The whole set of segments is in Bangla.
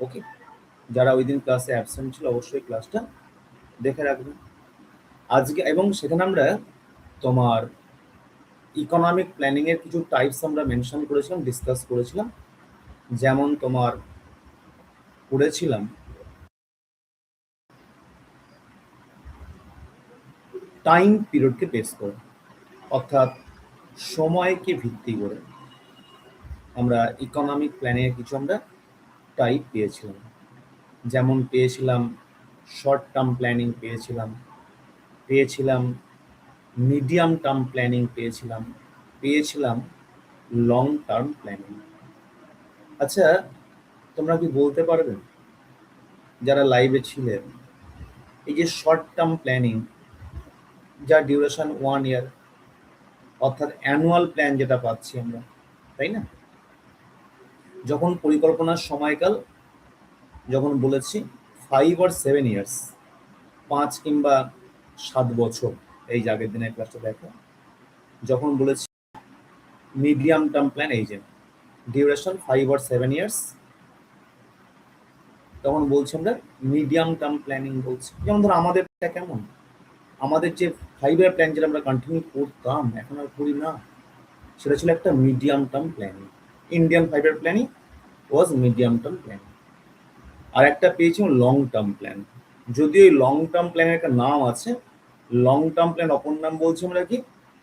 ওকে, যারা ওই দিন ক্লাসে অ্যাবসেন্ট ছিল অবশ্যই ক্লাসটা দেখে রাখবেন আজকে। এবং সেখানে আমরা তোমার ইকোনমিক প্ল্যানিং এর কিছু টাইপস আমরা মেনশন করেছিলাম, ডিসকাস করেছিলাম। যেমন তোমার পড়েছিলাম টাইম পিরিয়ডকে বেস করে, অর্থাৎ সময়কে ভিত্তি করে আমরা ইকোনমিক প্ল্যানিং এর কিছু আমরা টাইপ পেয়েছিলাম। যেমন পেয়েছিলাম শর্ট টার্ম প্ল্যানিং, পেয়েছিলাম মিডিয়াম টার্ম প্ল্যানিং, পেয়েছিলাম লং টার্ম প্ল্যানিং। আচ্ছা, তোমরা কি বলতে পারবে যারা লাইভে ছিলেন, এই যে শর্ট টার্ম প্ল্যানিং যার ডিউরেশন 1 ইয়ার, অর্থাৎ অ্যানুয়াল প্ল্যান যেটা পাচ্ছি আমরা, তাই না? যখন পরিকল্পনার সময়কাল যখন বলেছি 5 or 7 ইয়ার্স, 5 কিংবা 7 বছর, এই যে আগের দিনের ক্লাসটা দেখো, যখন বলেছি মিডিয়াম টার্ম প্ল্যান, এই যে ডিউরেশন 5 or 7 ইয়ার্স, তখন বলছি আমরা মিডিয়াম টার্ম প্ল্যানিং বলছি। যেমন ধরো আমাদের কেমন, আমাদের যে 5 ইয়ার প্ল্যান যেটা আমরা কন্টিনিউ করতাম, এখন আর করি না, সেটা ছিল একটা medium term planning. Indian 5 year planning was medium term planning. আর একটা পেয়েছি লং টার্ম প্ল্যান, যদিও এই লং টার্ম প্ল্যানের একটা নাম আছে। লং টার্ম প্ল্যান অপর নাম বলছি আমরা কি,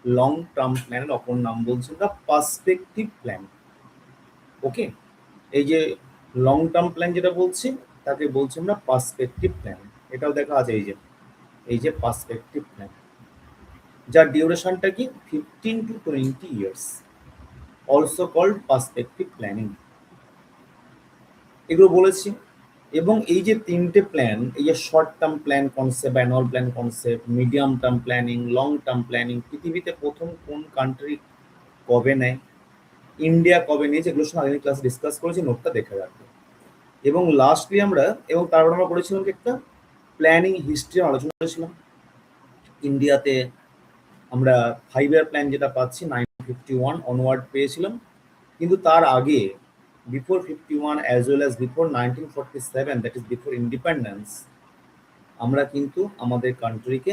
লং টার্ম প্ল্যানের অপর নাম বলছি আমরা পার্সপেক্টিভ প্ল্যান। ওকে, এই যে লং টার্ম প্ল্যান যেটা বলছি তাকে বলছি আমরা পার্সপেক্টিভ প্ল্যান। এটাও দেখা আছে, এই যে পার্সপেক্টিভ প্ল্যান, যার ডিউরেশনটা কি 15 to 20 years, also called perspective planning. এগুলো বলেছি। এবং এই যে তিনটে প্ল্যান, এই যে short term plan concept, annual plan concept, medium term planning, long term planning, পৃথিবীতে প্রথম কোন কান্ট্রি কবে নেয়, ইন্ডিয়া কবে নিয়েছে, এগুলো সঙ্গে আগের ক্লাস ডিসকাস করেছি, নোটটা দেখে রাখবো। এবং লাস্টলি আমরা, এবং তারপর আমরা করেছিলাম কি একটা প্ল্যানিং হিস্ট্রি আলোচনা করেছিলাম। ইন্ডিয়াতে আমরা 5 ইয়ার প্ল্যান যেটা পাচ্ছি 1951 অনওয়ার্ড পেয়েছিলাম, কিন্তু তার আগে before 51 as well as before 1947, that is before independence, আমরা কিন্তু আমাদের কান্ট্রিকে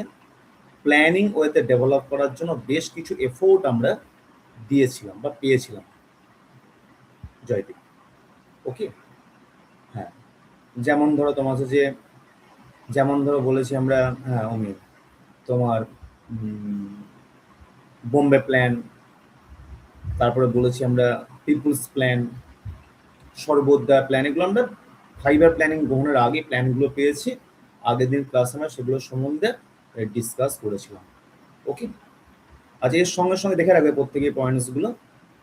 প্ল্যানিং ওয়েতে ডেভেলপ করার জন্য বেশ কিছু এফোর্ট আমরা দিয়েছিলাম বা পেয়েছিলাম। জয়দীপ, ওকে, হ্যাঁ, যেমন ধরো তোমার হচ্ছে যে, যেমন ধরো বলেছি আমরা, হ্যাঁ অমিত, তোমার বোম্বে প্ল্যান, তারপরে বলেছি আমরা পিপুলস প্ল্যান, সর্বোদয় প্ল্যান, এগুলো আমরা 5 ইয়ার প্ল্যানিং গ্রহণের আগে প্ল্যানগুলো পেয়েছি। আগের দিন ক্লাসে আমরা সেগুলো সম্বন্ধে ডিসকাস করেছিলাম। ওকে, আচ্ছা, এর সঙ্গে সঙ্গে দেখে রাখবে প্রত্যেকে পয়েন্টসগুলো,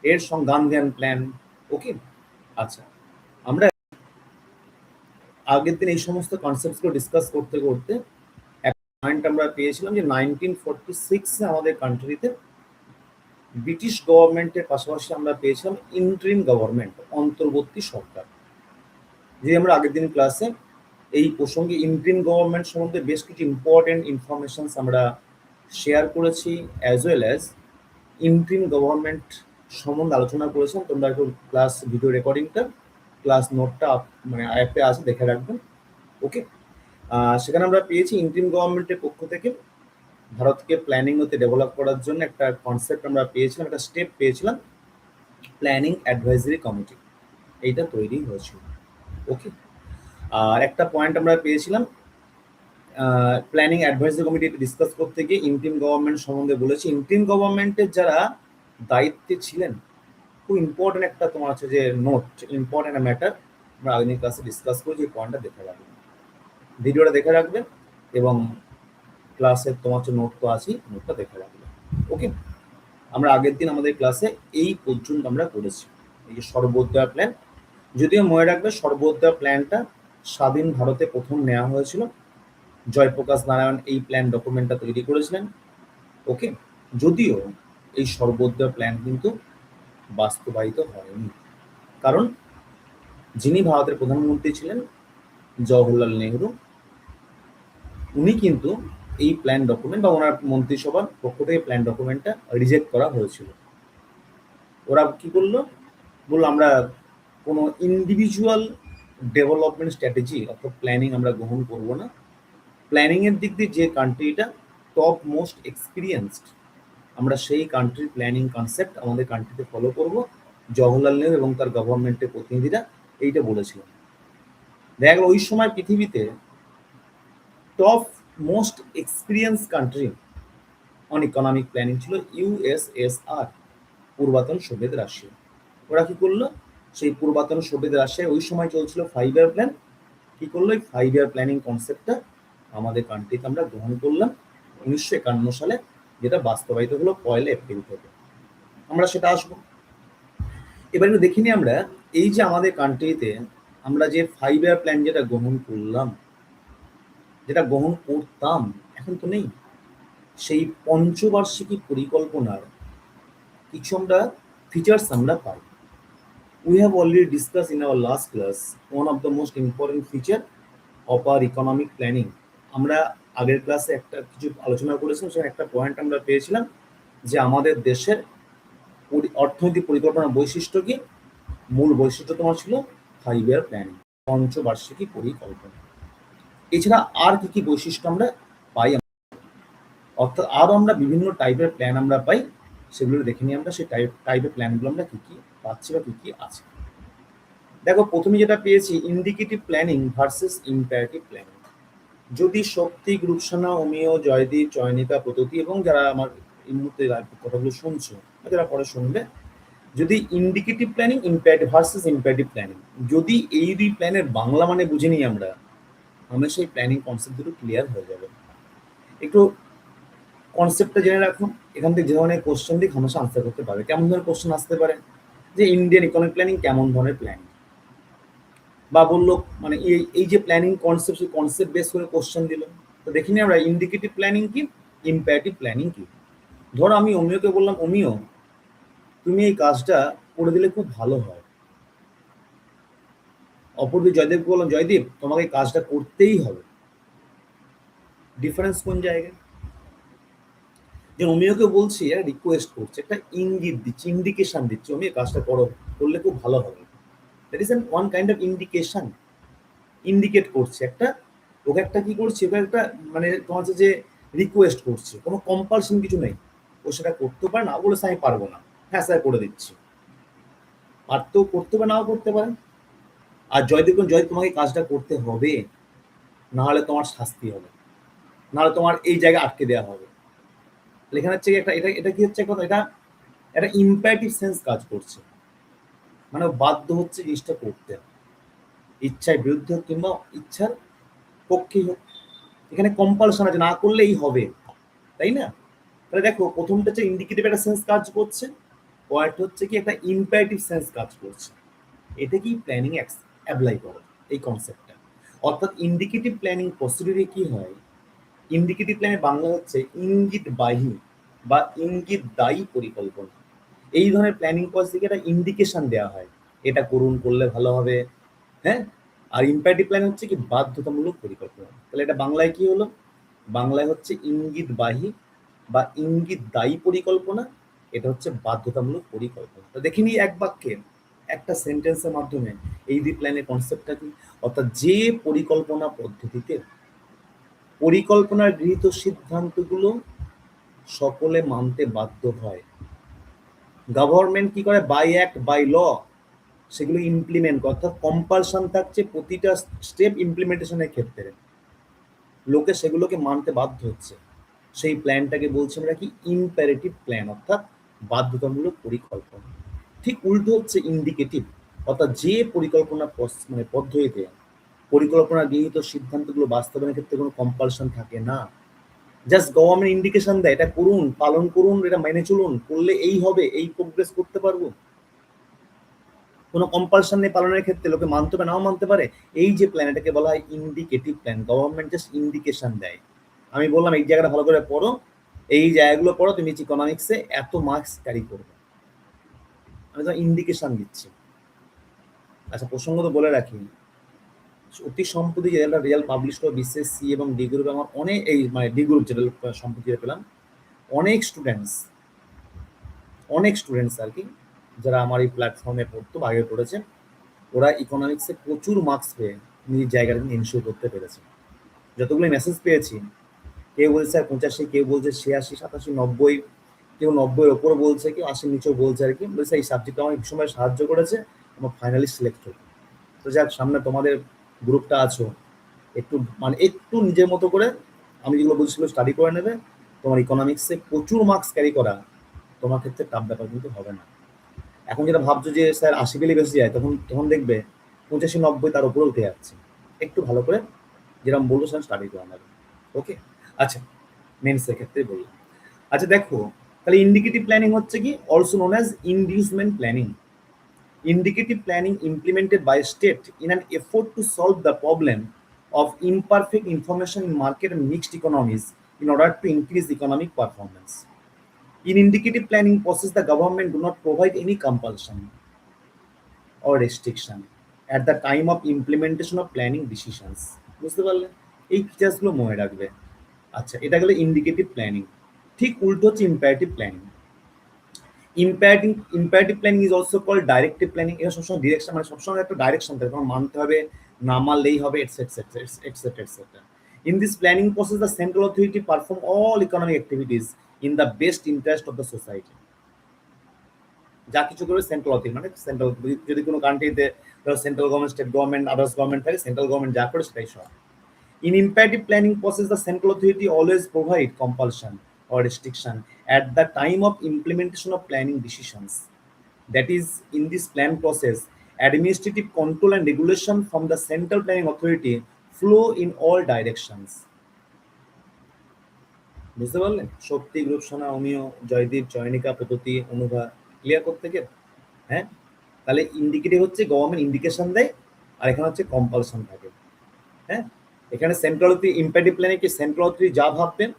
এর সঙ্গে গান্ধিয়ান প্ল্যান। ওকে, আচ্ছা, আমরা আগের দিন এই সমস্ত কনসেপ্টসগুলো ডিসকাস করতে করতে একটা পয়েন্ট আমরা পেয়েছিলাম যে 1946 আমাদের কান্ট্রিতে ব্রিটিশ গভর্নমেন্টের পাশাপাশি আমরা পেয়েছিলাম ইন্টারিম গভর্নমেন্ট, অন্তর্বর্তী সরকার। যে আমরা আগের দিন ক্লাসে এই প্রসঙ্গে ইন্টারিম গভর্নমেন্ট সম্বন্ধে বেশ কিছু ইম্পর্টেন্ট ইনফরমেশনস আমরা শেয়ার করেছি, as well as interim government সম্বন্ধে আলোচনা করেছিলাম। তোমরা একটু ক্লাস ভিডিও রেকর্ডিংটা, ক্লাস নোটটা মানে অ্যাপে আছে, দেখে রাখবেন। ওকে, সেখানে আমরা পেয়েছি ইন্টারিম গভর্নমেন্টের পক্ষ থেকে ভারতকে প্ল্যানিং হতে ডেভেলপ করার জন্য একটা কনসেপ্ট আমরা পেয়েছিলাম, একটা স্টেপ পেয়েছিলাম, প্ল্যানিং অ্যাডভাইজারি কমিটি, এইটা তৈরি হয়েছিল। ওকে, আর একটা পয়েন্ট আমরা পেয়েছিলাম প্ল্যানিং অ্যাডভাইজারি কমিটি ডিসকাস করতে গিয়ে ইন্টারিম গভর্নমেন্ট সম্বন্ধে বলেছি। ইন্টারিম গভর্নমেন্টের যারা দায়িত্বে ছিলেন, খুব ইম্পর্টেন্ট একটা তোমার হচ্ছে যে নোট, ইম্পর্টেন্ট ম্যাটার, আমরা আগের ক্লাসে ডিসকাস করেছি, এই পয়েন্টটা দেখে রাখবেন, ভিডিওটা দেখে রাখবেন, এবং ক্লাসের তোমার হচ্ছে নোট তো আছেই, নোটটা দেখে রাখবেন। ওকে, আমরা আগের দিন আমাদের ক্লাসে এই পর্যন্ত আমরা করেছি এই যে সর্বোদয় প্ল্যান। যদিও মনে রাখবে সর্বোদয় প্ল্যানটা স্বাধীন ভারতে প্রথম নেওয়া হয়েছিল, জয়প্রকাশ নারায়ণ এই প্ল্যান ডকুমেন্টটা তৈরি করেছিলেন। ওকে, যদিও এই সর্বোদয় প্ল্যান কিন্তু বাস্তবায়িত হয়নি, কারণ যিনি ভারতের প্রধানমন্ত্রী ছিলেন জওহরলাল নেহরু, উনি কিন্তু এই প্ল্যান ডকুমেন্ট বা ওনার মন্ত্রিসভার পক্ষ থেকে প্ল্যান ডকুমেন্টটা রিজেক্ট করা হয়েছিল। ওরা কি করলো, বললো আমরা কোনো ইন্ডিভিজুয়াল ডেভেলপমেন্ট স্ট্র্যাটেজি অর্থাৎ প্ল্যানিং আমরা গ্রহণ করব না। প্ল্যানিং এর দিক দিয়ে যে কান্ট্রিটা টপ মোস্ট এক্সপিরিয়েন্সড, আমরা সেই কান্ট্রির প্ল্যানিং কনসেপ্ট আমাদের কান্ট্রিতে ফলো করব। জওহরলাল নেহরু এবং তার গভর্নমেন্টের প্রতিনিধিরা এইটা বলেছিলেন। দেখা গেল ওই সময় পৃথিবীতে top most experience country on economic planning ছিল ইউএসএসআর, পূর্বাতন সোভিয়েত রাশিয়া। ওরা কি করলো, সেই পূর্বাতন সোভিয়েত রাশিয়ায় ওই সময় চলছিল 5 ইয়ার প্ল্যান। কি করলো, এই 5 ইয়ার প্ল্যানিং কনসেপ্টটা আমাদের কান্ট্রিতে আমরা গ্রহণ করলাম 1951 সালে, যেটা বাস্তবায়িত হলো 1 এপ্রিল থেকে। আমরা সেটা আসবো। এবার একটু দেখিনি আমরা এই যে আমাদের কান্ট্রিতে আমরা যে 5 ইয়ার প্ল্যান যেটা গ্রহণ করলাম, যেটা গ্রহণ করতাম, এখন তো নেই। সেই পঞ্চবার্ষিকী পরিকল্পনার কিছু আমরা ফিচার্স আমরা পাই। We have already discussed in our last class one of the most important feature of our economic planning. আমরা আগের ক্লাসে একটা কিছু আলোচনা করেছিলাম, সেখানে একটা পয়েন্ট আমরা পেয়েছিলাম যে আমাদের দেশের অর্থনৈতিক পরিকল্পনার বৈশিষ্ট্য কি, মূল বৈশিষ্ট্য তোমার ছিল 5 ইয়ার প্ল্যানিং, পঞ্চবার্ষিকী পরিকল্পনা। এছাড়া আর কি কি বৈশিষ্ট্য আমরা পাই, অর্থাৎ আরও আমরা বিভিন্ন টাইপের প্ল্যান আমরা পাই, সেগুলো দেখে নিই আমরা সেই টাইপের প্ল্যানগুলো আমরা কি কি পাচ্ছি বা কি কি আছে। দেখো প্রথমে যেটা পেয়েছি, indicative planning versus imperative planning. যদি শক্তি, রূপসানা, অমিয়, জয়দীপ, চয়নিকা, প্রততি এবং যারা আমার এই মুহূর্তে কথাগুলো শুনছো বা যারা পরে শুনবে, যদি indicative planning imperative versus imperative planning, যদি এই দুই প্ল্যানের বাংলা মানে বুঝে নিই আমরা, সেই প্ল্যানিং কনসেপ্ট দুটো ক্লিয়ার হয়ে যাবে। একটু কনসেপ্টটা জেনে রাখুন, এখান থেকে যে ধরনের কোশ্চেন দিক হামেশা আনসার করতে পারবে। কেমন ধরনের কোশ্চেন আসতে পারে, যে ইন্ডিয়ান ইকোনমিক প্ল্যানিং কেমন ধরনের প্ল্যানিং, বা বললো মানে এই যে প্ল্যানিং কনসেপ্ট, সেই কনসেপ্ট বেস করে কোশ্চেন দিল। তো দেখিনি আমরা ইন্ডিকেটিভ প্ল্যানিং কি, ইম্পারেটিভ প্ল্যানিং কি। ধরো আমি অমিয়কে বললাম, অমিয় তুমি এই কাজটা করে দিলে খুব ভালো হয়। অপরদিকে জয়দেবকে বললাম, জয়দীপ তোমাকে এই কাজটা করতেই হবে। ডিফারেন্স কোন জায়গায়? যে অমিয়কে বলছি, রিকোয়েস্ট করছে, একটা ইঙ্গিত দিচ্ছি, ইন্ডিকেশন দিচ্ছি, অমিয় কাজটা করো, করলে খুব ভালো হবে। That is one kind of indication, indicate করছে একটা, ওকে একটা কি করছে, ওকে একটা মানে তোমার যে রিকোয়েস্ট করছে, কোনো কম্পালশন কিছু নেই, ও সেটা করতে পারে, না বলেছে আমি পারবো না, হ্যাঁ স্যার করে দিচ্ছি। পারতেও করতে পারে, নাও করতে পারে। আর জয়দীপ তোমাকে কাজটা করতে হবে, না হলে তোমার শাস্তি হবে, না হলে তোমার এই জায়গায় আটকে দেওয়া হবে। এখানে হচ্ছে এটা এটা এটা কি হচ্ছে, কথা এটা একটা ইম্পারেটিভ সেন্স কাজ করছে, মানে বাধ্য হচ্ছে জিনিসটা করতে, ইচ্ছার বিরুদ্ধে হোক কিংবা ইচ্ছার পক্ষেই হোক। এখানে কম্পালশন আছে, না করলেই হবে, তাই না? তাহলে দেখো প্রথমটা হচ্ছে ইন্ডিকেটিভ একটা সেন্স কাজ করছে, পয়েন্ট হচ্ছে কি একটা ইম্পারেটিভ সেন্স কাজ করছে। এটা কি প্ল্যানিং অ্যাপ্লাই করে এই কনসেপ্টটা। অর্থাৎ ইন্ডিকেটিভ প্ল্যানিং প্রসিডিউরে কি হয়, ইন্ডিকেটিভ প্ল্যানের বাংলা হচ্ছে ইঙ্গিতবাহী বা ইঙ্গিত দায়ী পরিকল্পনা। এই ধরনের প্ল্যানিং পদ্ধতিকে একটা ইন্ডিকেশন দেওয়া হয়, এটা করুন, করলে ভালো হবে, হ্যাঁ। আর ইম্পারেটিভ প্ল্যান হচ্ছে কি বাধ্যতামূলক পরিকল্পনা। তাহলে এটা বাংলায় কি হলো, বাংলায় হচ্ছে ইঙ্গিতবাহী বা ইঙ্গিত দায়ী পরিকল্পনা, এটা হচ্ছে বাধ্যতামূলক পরিকল্পনা। তো দেখিনি এক বাক্যে একটা সেন্টেন্সের মাধ্যমে এই দুই প্ল্যানের কনসেপ্টটা কি। অর্থাৎ যে পরিকল্পনা পদ্ধতিতে পরিকল্পনার গৃহীত সিদ্ধান্তগুলো সকলে মানতে বাধ্য হয়, গভর্নমেন্ট কি করে, বাই অ্যাক্ট বাই ল সেগুলো ইমপ্লিমেন্ট করে, অর্থাৎ কম্পালশন থাকছে প্রতিটা স্টেপ ইমপ্লিমেন্টেশনের ক্ষেত্রে, লোকে সেগুলোকে মানতে বাধ্য হচ্ছে, সেই প্ল্যানটাকে বলছি আমরা কি ইম্পারেটিভ প্ল্যান, অর্থাৎ বাধ্যতামূলক পরিকল্পনা। ঠিক উল্টো হচ্ছে ইন্ডিকেটিভ, অর্থাৎ যে পরিকল্পনা মানে পদ্ধতিতে পরিকল্পনা গৃহীত সিদ্ধান্তগুলো বাস্তবায়নের ক্ষেত্রে কোনো কম্পালশন থাকে না, জাস্ট গভর্নমেন্ট ইন্ডিকেশন দেয়, এটা করুন, পালন করুন, এটা মেনে চলুন, করলে এই হবে, এই প্রোগ্রেস করতে পারবো, কোনো কম্পালশন নেই পালনের ক্ষেত্রে, লোকে মানতে পারে নাও মানতে পারে। এই যে প্ল্যান, এটাকে বলা হয় indicative plan. Government just indication দেয়, আমি বললাম এই জায়গাটা ভালো করে পড়ো, এই জায়গাগুলো পড়ো, তুমি ইকোনমিক্সে এত মার্কস ক্যারি করবে, আমি তো ইন্ডিকেশন দিচ্ছি। আচ্ছা প্রসঙ্গ তো বলে রাখি, অতি সম্প্রতি যে রেজাল্ট পাবলিশ করে বিশেষ সি এবং ডি গ্রুপে আমার অনেক, এই মানে ডি গ্রুপ যেটা সম্প্রতি পেলাম, অনেক স্টুডেন্টস আর কি, যারা আমার এই প্ল্যাটফর্মে পড়তো বা আগে পড়েছে, ওরা ইকোনমিক্সে প্রচুর মার্কস পেয়ে নিজের জায়গাটা এনশিওর করতে পেরেছে। যতগুলো মেসেজ পেয়েছি, কেউ বলছে 85, কেউ বলছে 86, 87, 90, কেউ 90-এর ওপর বলছে, কেউ 80-র নিচেও বলছে আর কি। বলছে এই সাবজেক্ট আমার সময় সাহায্য করেছে আমার ফাইনালি সিলেক্ট হতে। তো যাক, সামনে তোমাদের গ্রুপটা আছো, একটু মানে একটু নিজের মতো করে আমি যেগুলো বলছিলো স্টাডি করে নেবে। তোমার ইকোনমিক্সে প্রচুর মার্কস ক্যারি করা তোমার ক্ষেত্রে টাফ ব্যাপার কিন্তু হবে না। এখন যেটা ভাবছো যে স্যার 80 পেলে বেশি যায়, তখন তখন দেখবে 85, 90 তার উপরে উঠে যাচ্ছে। একটু ভালো করে যেরকম বলবো স্যার স্টাডি করে নেবে। ওকে, আচ্ছা, মেন্সের ক্ষেত্রে বললাম। আচ্ছা দেখো, তাহলে ইন্ডিকেটিভ প্ল্যানিং হচ্ছে কি, also known as inducement planning. Indicative planning implemented by state in an effort to solve the problem of imperfect information in market and mixed economies in order to increase economic performance. In indicative planning process, the government do not provide any compulsion or restriction at the time of implementation of planning decisions. বুঝতে পারলে? এই ফিচার্সগুলো মনে রাখবে। আচ্ছা, এটা গেলে ইন্ডিকেটিভ প্ল্যানিং। ঠিক উল্টো হচ্ছে imperative planning. Imperative planning is also called directive planning. এটা সবসময় ডিরেকশন, মানে সবসময় একটা ডাইরেকশন থাকে, তোমার মানতে হবে, না মানলেই হবে, etcetera etcetera etcetera. In this planning process the central authority perform all economic activities in the best interest of the society. যা কিছু করবে সেন্ট্রাল অথরিটি, মানে সেন্ট্রাল, যদি কোনো কান্ট্রিতে central government, state government, others government থাকে, সেন্ট্রাল গভর্নমেন্ট যা করে সেটাই সব। In imperative planning process, the central authority always provide compulsion or restriction at the time of implementation of planning decisions. That is, in this plan process, administrative control and regulation from the central planning authority flow in all directions. বুঝতে পারলেন? শক্তি, গ্রুপ, সোনা, অমিয়, জয়দীপ, চয়নিকা, পদ্ধতি, অনুভা, ক্লিয়ার করতে গিয়ে? হ্যাঁ, তাহলে ইন্ডিকেটিভ হচ্ছে গভর্নমেন্ট ইন্ডিকেশন দেয়, আর এখানে হচ্ছে কম্পালশন থাকে। হ্যাঁ, এখানে সেন্ট্রাল অথরিটি, ইম্পারেটিভ প্ল্যানে কি সেন্ট্রাল অথরিটি যা ভাববেন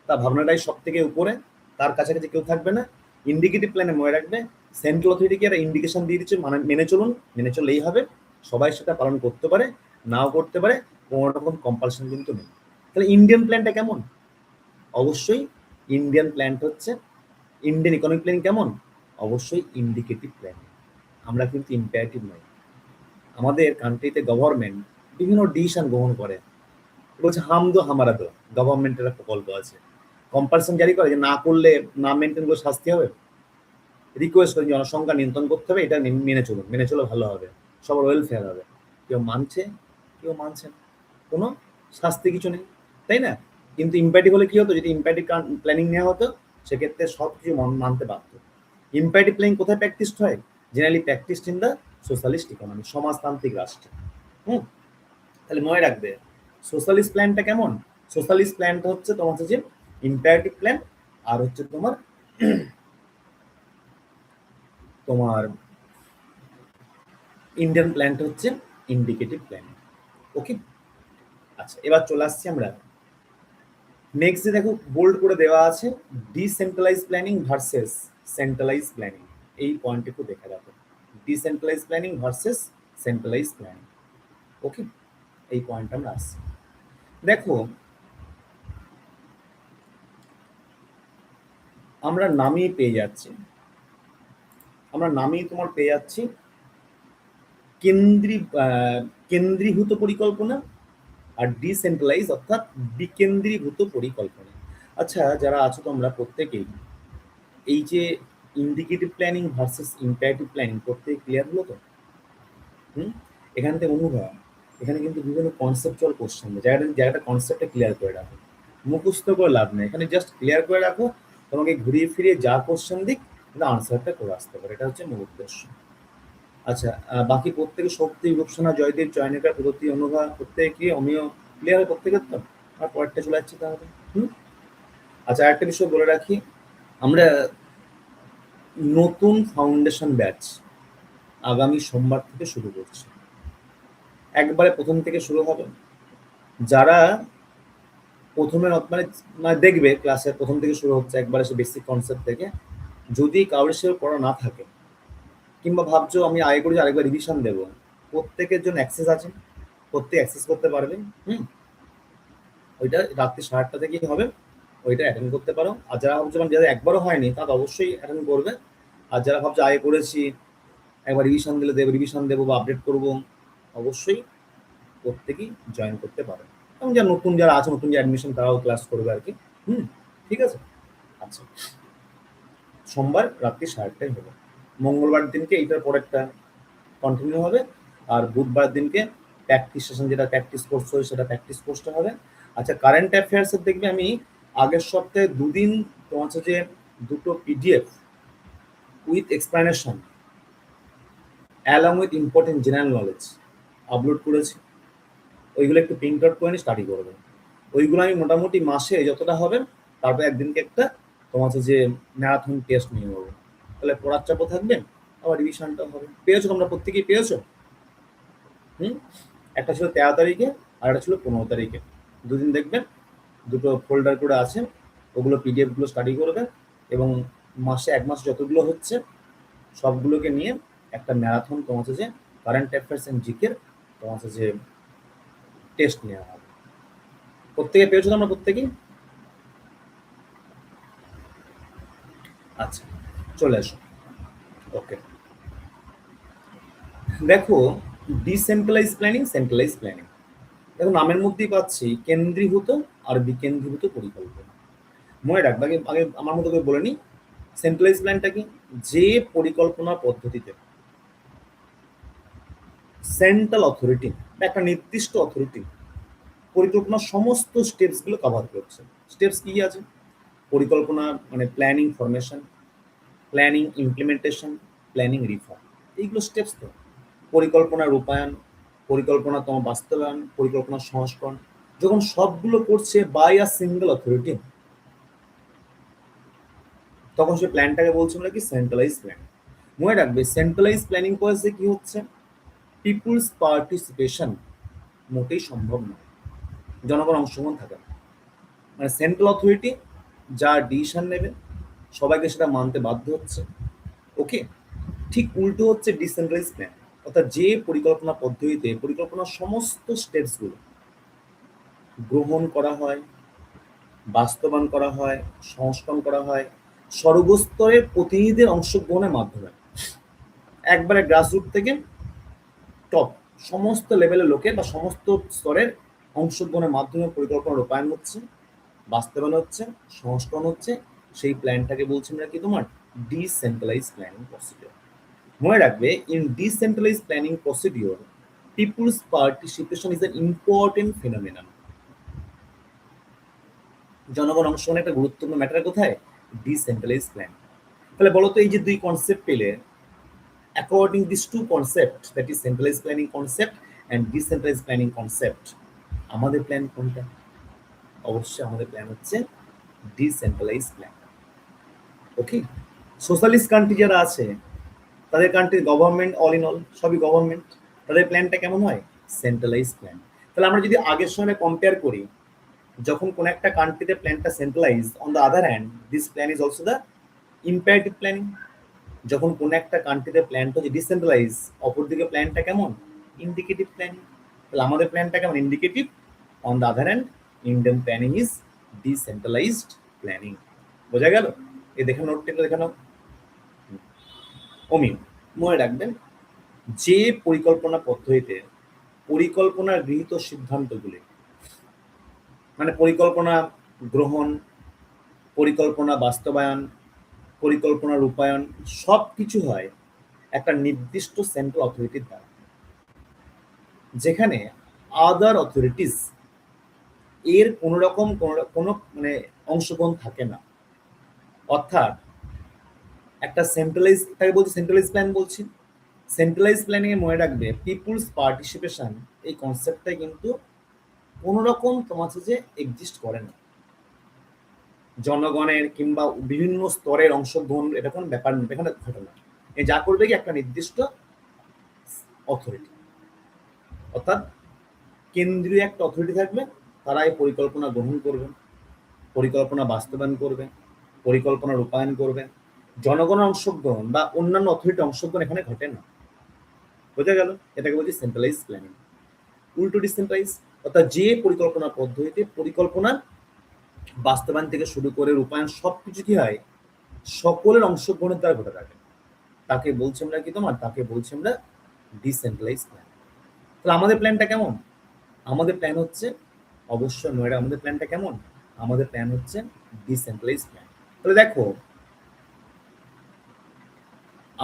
তার ভাবনাটাই সব থেকে উপরে, তার কাছাকাছি কেউ থাকবে না। ইন্ডিকেটিভ প্ল্যানে মনে রাখবে সেন্ট্রাল অথরিটিকে একটা ইন্ডিকেশন দিয়ে দিচ্ছে, মানে মেনে চলুন, মেনে চললেই হবে, সবাই সেটা পালন করতে পারে, নাও করতে পারে, কোনো রকম কম্পালশন কিন্তু নেই। তাহলে ইন্ডিয়ান প্ল্যানটা কেমন? অবশ্যই ইন্ডিয়ান প্ল্যানটা হচ্ছে, ইন্ডিয়ান ইকোনমিক প্ল্যান কেমন? অবশ্যই ইন্ডিকেটিভ প্ল্যান। আমরা কিন্তু ইম্পারেটিভ নই। আমাদের কান্ট্রিতে গভর্নমেন্ট বিভিন্ন ডিসিশন গ্রহণ করে, বলছে হাম দো হামারা দো, গভর্নমেন্টের একটা প্রকল্প আছে, কম্পালশন জারি করে যে না করলে, না মেনটেন করলে শাস্তি হবে, রিকোয়েস্ট করে জনসংখ্যা নিয়ন্ত্রণ করতে হবে, এটা মেনে চলুন, মেনে চলে ভালো হবে, সবার ওয়েলফেয়ার হবে। কেউ মানছে, কেউ মানছে না, কোনো শাস্তি কিছু নেই, তাই না? কিন্তু ইম্প্যারেটিভ হলে কি হতো, যদি ইম্প্যারেটিভ প্ল্যানিং নেওয়া হতো সেক্ষেত্রে সব কিছু মানতে পারত। ইম্প্যারেটিভ প্ল্যানিং কোথায় প্র্যাকটিসড হয়? Generally practised in the socialist economy, সমাজতান্ত্রিক রাষ্ট্রে। তাহলে মনে রাখবে সোশ্যালিস্ট প্ল্যানটা কেমন? সোশ্যালিস্ট প্ল্যানটা হচ্ছে তোমার হচ্ছে যে ইম্পারেটিভ প্ল্যান, আর হচ্ছে তোমার তোমার ইন্ডিয়ান প্ল্যানটা হচ্ছে ইন্ডিকেটিভ প্ল্যান। ওকে, আচ্ছা, এবার চলে আসছি আমরা নেক্সট। দেখো বোল্ড করে দেওয়া আছে decentralise planning versus centralise planning. এই পয়েন্ট একটু দেখে রাখো, decentralise planning versus centralise planning. Okay, এই পয়েন্ট আমরা আসছি। দেখো, আমরা নামই পেয়ে যাচ্ছি, আমরা নামেই তোমার পেয়ে যাচ্ছি কেন্দ্রীভূত পরিকল্পনা আর ডিসেন্ট্রালাইজ অর্থাৎ বিকেন্দ্রীভূত পরিকল্পনা। আচ্ছা, যারা আছো তোমরা প্রত্যেকেই এই যে indicative planning versus imperative planning প্রত্যেকে ক্লিয়ার হলো তো? এখান থেকে অনুভব, এখানে কিন্তু বিভিন্ন কনসেপচুয়াল কোশ্চেন, জায়গাটা কনসেপ্টটা ক্লিয়ার করে রাখো, মুখস্থ করে লাভ নেই, এখানে জাস্ট ক্লিয়ার করে রাখো, তোমাকে ঘুরিয়ে ফিরিয়ে যা কোশ্চেন দিক কিন্তু আনসারটা করে আসতে পারে, এটা হচ্ছে মূল উদ্দেশ্য। আচ্ছা, বাকি প্রত্যেকে শক্তি, রূপসোনা, জয়দীপ, চয়নিকা, পদ্ধতি, অনুভা, প্রত্যেকে কি অমিয় ক্লিয়ার হয় প্রত্যেকের তো? আর পরেরটা চলে যাচ্ছে তাহলে। আচ্ছা, আরেকটা বিষয় বলে রাখি, আমরা নতুন ফাউন্ডেশন ব্যাচ আগামী সোমবার থেকে শুরু করছি, একবারে প্রথম থেকে শুরু হবে। যারা প্রথমে মানে দেখবে ক্লাসে প্রথম থেকে শুরু হচ্ছে, একবারে সে বেসিক কনসেপ্ট থেকে, যদি কারোর সে পড়া না থাকে কিংবা ভাবছো আমি আগে করে আরেকবার রিভিশন দেবো, প্রত্যেকের জন্য অ্যাক্সেস আছে, প্রত্যেক অ্যাক্সেস করতে পারবে। ওইটা রাত্রি 8:30 থেকেই হবে, ওইটা অ্যাটেন্ড করতে পারো। আর যারা ভাবছো মানে যাদের একবারও হয়নি তারা অবশ্যই অ্যাটেন্ড করবে। আর যারা ভাবছো আগে করেছি একবার রিভিশন দেবো বা আপডেট করবো, অবশ্যই প্রত্যেকেই জয়েন করতে পারে। এবং যারা আছে নতুন যে অ্যাডমিশন তারাও ক্লাস করবে আর কি। ঠিক আছে। আচ্ছা, সোমবার রাত্রি 8:30 হবে। মঙ্গলবার দিনকে এইটার পর একটা কন্টিনিউ হবে। আর বুধবার দিনকে প্র্যাকটিস সেশন, যেটা প্র্যাকটিস কোর্স হয় সেটা প্র্যাকটিস কোর্সটা হবে। আচ্ছা, কারেন্ট অ্যাফেয়ার্সের দেখবে আমি আগের সপ্তাহে 2 দিন তোমার হচ্ছে যে 2টো PDF with explanation along with important general knowledge upload করেছি। ওইগুলো একটু প্রিন্ট আউট করে নিয়ে স্টাডি করবে। ওইগুলো আমি মোটামুটি মাসে যতটা হবে তারপর একদিনকে একটা তোমার হচ্ছে যে ম্যারাথন টেস্ট নিয়ে নেবো। তাহলে পড়ার চাপও থাকবে, আবার রিভিশনটাও হবে। পেয়েছো তোমরা প্রত্যেকেই পেয়েছো? একটা ছিল 13 তারিখে আর একটা ছিল 15 তারিখে। 2 দিন দেখবেন 2টো ফোল্ডার করে আছে, ওগুলো পিডিএফ গুলো স্টাডি করবে এবং মাসে 1 মাস যতগুলো হচ্ছে সবগুলোকে নিয়ে একটা ম্যারাথন তোমার হচ্ছে যে কারেন্ট অ্যাফেয়ার্স এন্ড জিকের তোমার হচ্ছে যে টেস্ট নেওয়া হবে। প্রত্যেকে পেয়েছো তোমরা প্রত্যেকেই? আচ্ছা, চলে আসো। ওকে, দেখো ডিসেন্ট্রালাইজ প্ল্যানিং, সেন্ট্রালাইজ প্ল্যানিং। দেখো নামের মধ্যেই পাচ্ছি কেন্দ্রীভূত আর বিকেন্দ্রীভূত পরিকল্পনা। মনে রাখবে, আগে আগে আমার মতো করে বলে নিই। সেন্ট্রালাইজ প্ল্যানটা কি? যে পরিকল্পনা পদ্ধতিতে সেন্ট্রাল অথরিটি বা একটা নির্দিষ্ট অথরিটি পরিকল্পনার সমস্ত স্টেপসগুলো কভার করছে। স্টেপস কি আছে? পরিকল্পনা মানে planning formation, planning implementation, planning reform, এইগুলো স্টেপস তো। পরিকল্পনা রূপায়ণ, পরিকল্পনা তোমার বাস্তবায়ন, পরিকল্পনা সংস্করণ, যখন সবগুলো করছে বাই আ সিঙ্গেল অথরিটি তখন সে প্ল্যানটাকে বলছে আমরা কি সেন্ট্রালাইজ প্ল্যান। মনে রাখবে সেন্ট্রালাইজ প্ল্যানিং প্রসেসে কি হচ্ছে? পিপুলস পার্টিসিপেশন মোটেই সম্ভব নয়, জনগণ অংশগ্রহণ থাকে না। মানে সেন্ট্রাল অথরিটি যা ডিসিশন নেবে সবাইকে সেটা মানতে বাধ্য হচ্ছে। ওকে, ঠিক উল্টো হচ্ছে ডিসেন্ট্রালাইজ প্ল্যান, অর্থাৎ যে পরিকল্পনা পদ্ধতিতে পরিকল্পনার সমস্ত স্টেপসগুলো গ্রহণ করা হয়, বাস্তবায়ন করা হয়, সংস্করণ করা হয় সর্বস্তরের প্রতিনিধিদের অংশগ্রহণের মাধ্যমে। একবারে গ্রাসরুট থেকে টপ সমস্ত লেভেলের লোকের বা সমস্ত স্তরের অংশগ্রহণের মাধ্যমে পরিকল্পনা রূপায়ণ হচ্ছে, বাস্তবায়ন হচ্ছে, সংস্করণ হচ্ছে। সেই প্ল্যানটাকে বলছি আমরা কি তোমার ডিসেন্ট্রালাইজ প্ল্যানিং প্রসিডিওর। মনে রাখবে in decentralize planning procedure people's participation is an important phenomenon. জনগণ অংশগ্রহণ একটা গুরুত্বপূর্ণ ম্যাটার কোথায়? Decentralize plan. তাহলে বলো তো এই যে 2 কনসেপ্ট পেলে, according these 2 concepts, that is centralized planning concept and decentralized planning concept, আমাদের প্ল্যান কোনটা? অবশ্যই আমাদের প্ল্যান হচ্ছে ডিসেন্ট্রালাইজ প্ল্যান। ওকে, সোশ্যালিস্ট কান্ট্রি যারা আছে তাদের কান্ট্রির গভর্নমেন্ট অল ইন অল সবই গভর্নমেন্ট, তাদের প্ল্যানটা কেমন হয়? Centralise plan. তাহলে আমরা যদি আগের সঙ্গে কম্পেয়ার করি, যখন কোন একটা কান্ট্রিতে প্ল্যানটা centralise, on the other hand this plan is also the imperative planning. যখন কোনো একটা কান্ট্রিতে প্ল্যানটা হচ্ছে ডিসেন্ট্রালাইজ, অপরদিকে প্ল্যানটা কেমন? Indicative planning. তাহলে আমাদের প্ল্যানটা কেমন? Indicative. On the other hand Indian planning is decentralised planning. বোঝা গেল? এই দেখে নোটটা দেখে নাও। অমিন, মনে রাখবেন যে পরিকল্পনা পদ্ধতিতে পরিকল্পনার গৃহীত সিদ্ধান্তগুলি মানে পরিকল্পনা গ্রহণ, পরিকল্পনা বাস্তবায়ন, পরিকল্পনা রূপায়ণ সব কিছু হয় একটা নির্দিষ্ট সেন্ট্রাল অথরিটির দ্বারা, যেখানে আদার অথরিটিস এর কোনো রকম কোনো মানে অংশগ্রহণ থাকে না। অর্থাৎ একটা সেন্ট্রালাইজ, তাকে বলছি সেন্ট্রালাইজ প্ল্যান বলছি। সেন্ট্রালাইজ প্ল্যানিং এ মনে রাখবে পিপুলস পার্টিসিপেশন, এই কনসেপ্টটাই কিন্তু কোনো রকম তোমার হচ্ছে যে এক্সিস্ট করে না। জনগণের কিংবা বিভিন্ন স্তরের অংশগ্রহণ এটা কোনো ব্যাপার নেই, এখানে ঘটে না। এই যা করবে কি একটা নির্দিষ্ট অথরিটি, অর্থাৎ কেন্দ্রীয় একটা অথরিটি থাকবে, তারা এই পরিকল্পনা গ্রহণ করবে, পরিকল্পনা বাস্তবায়ন করবে, পরিকল্পনা রূপায়ণ করবে। জনগণের অংশগ্রহণ বা অন্যান্য অথরিটি অংশগ্রহণ এখানে ঘটে না। বোঝা গেল? এটাকে বলছি সেন্ট্রালাইজ প্ল্যানিং। উল্টো ডিসেন্ট্রালাইজ, অর্থাৎ যে পরিকল্পনা পদ্ধতিতে পরিকল্পনা বাস্তবায়ন থেকে শুরু করে রূপায়ণ সবকিছু কি হয় সকলের অংশগ্রহণের দ্বারা ঘটে থাকে। তাকে বলছি আমরা কি তোমার, তাকে বলছি আমরা ডিসেন্ট্রালাইজ প্ল্যান। তাহলে আমাদের প্ল্যানটা কেমন? আমাদের প্ল্যান হচ্ছে অবশ্যই নয়ডা, আমাদের প্ল্যানটা কেমন? আমাদের প্ল্যান হচ্ছে ডিসেন্ট্রালাইজ প্ল্যান। তাহলে দেখো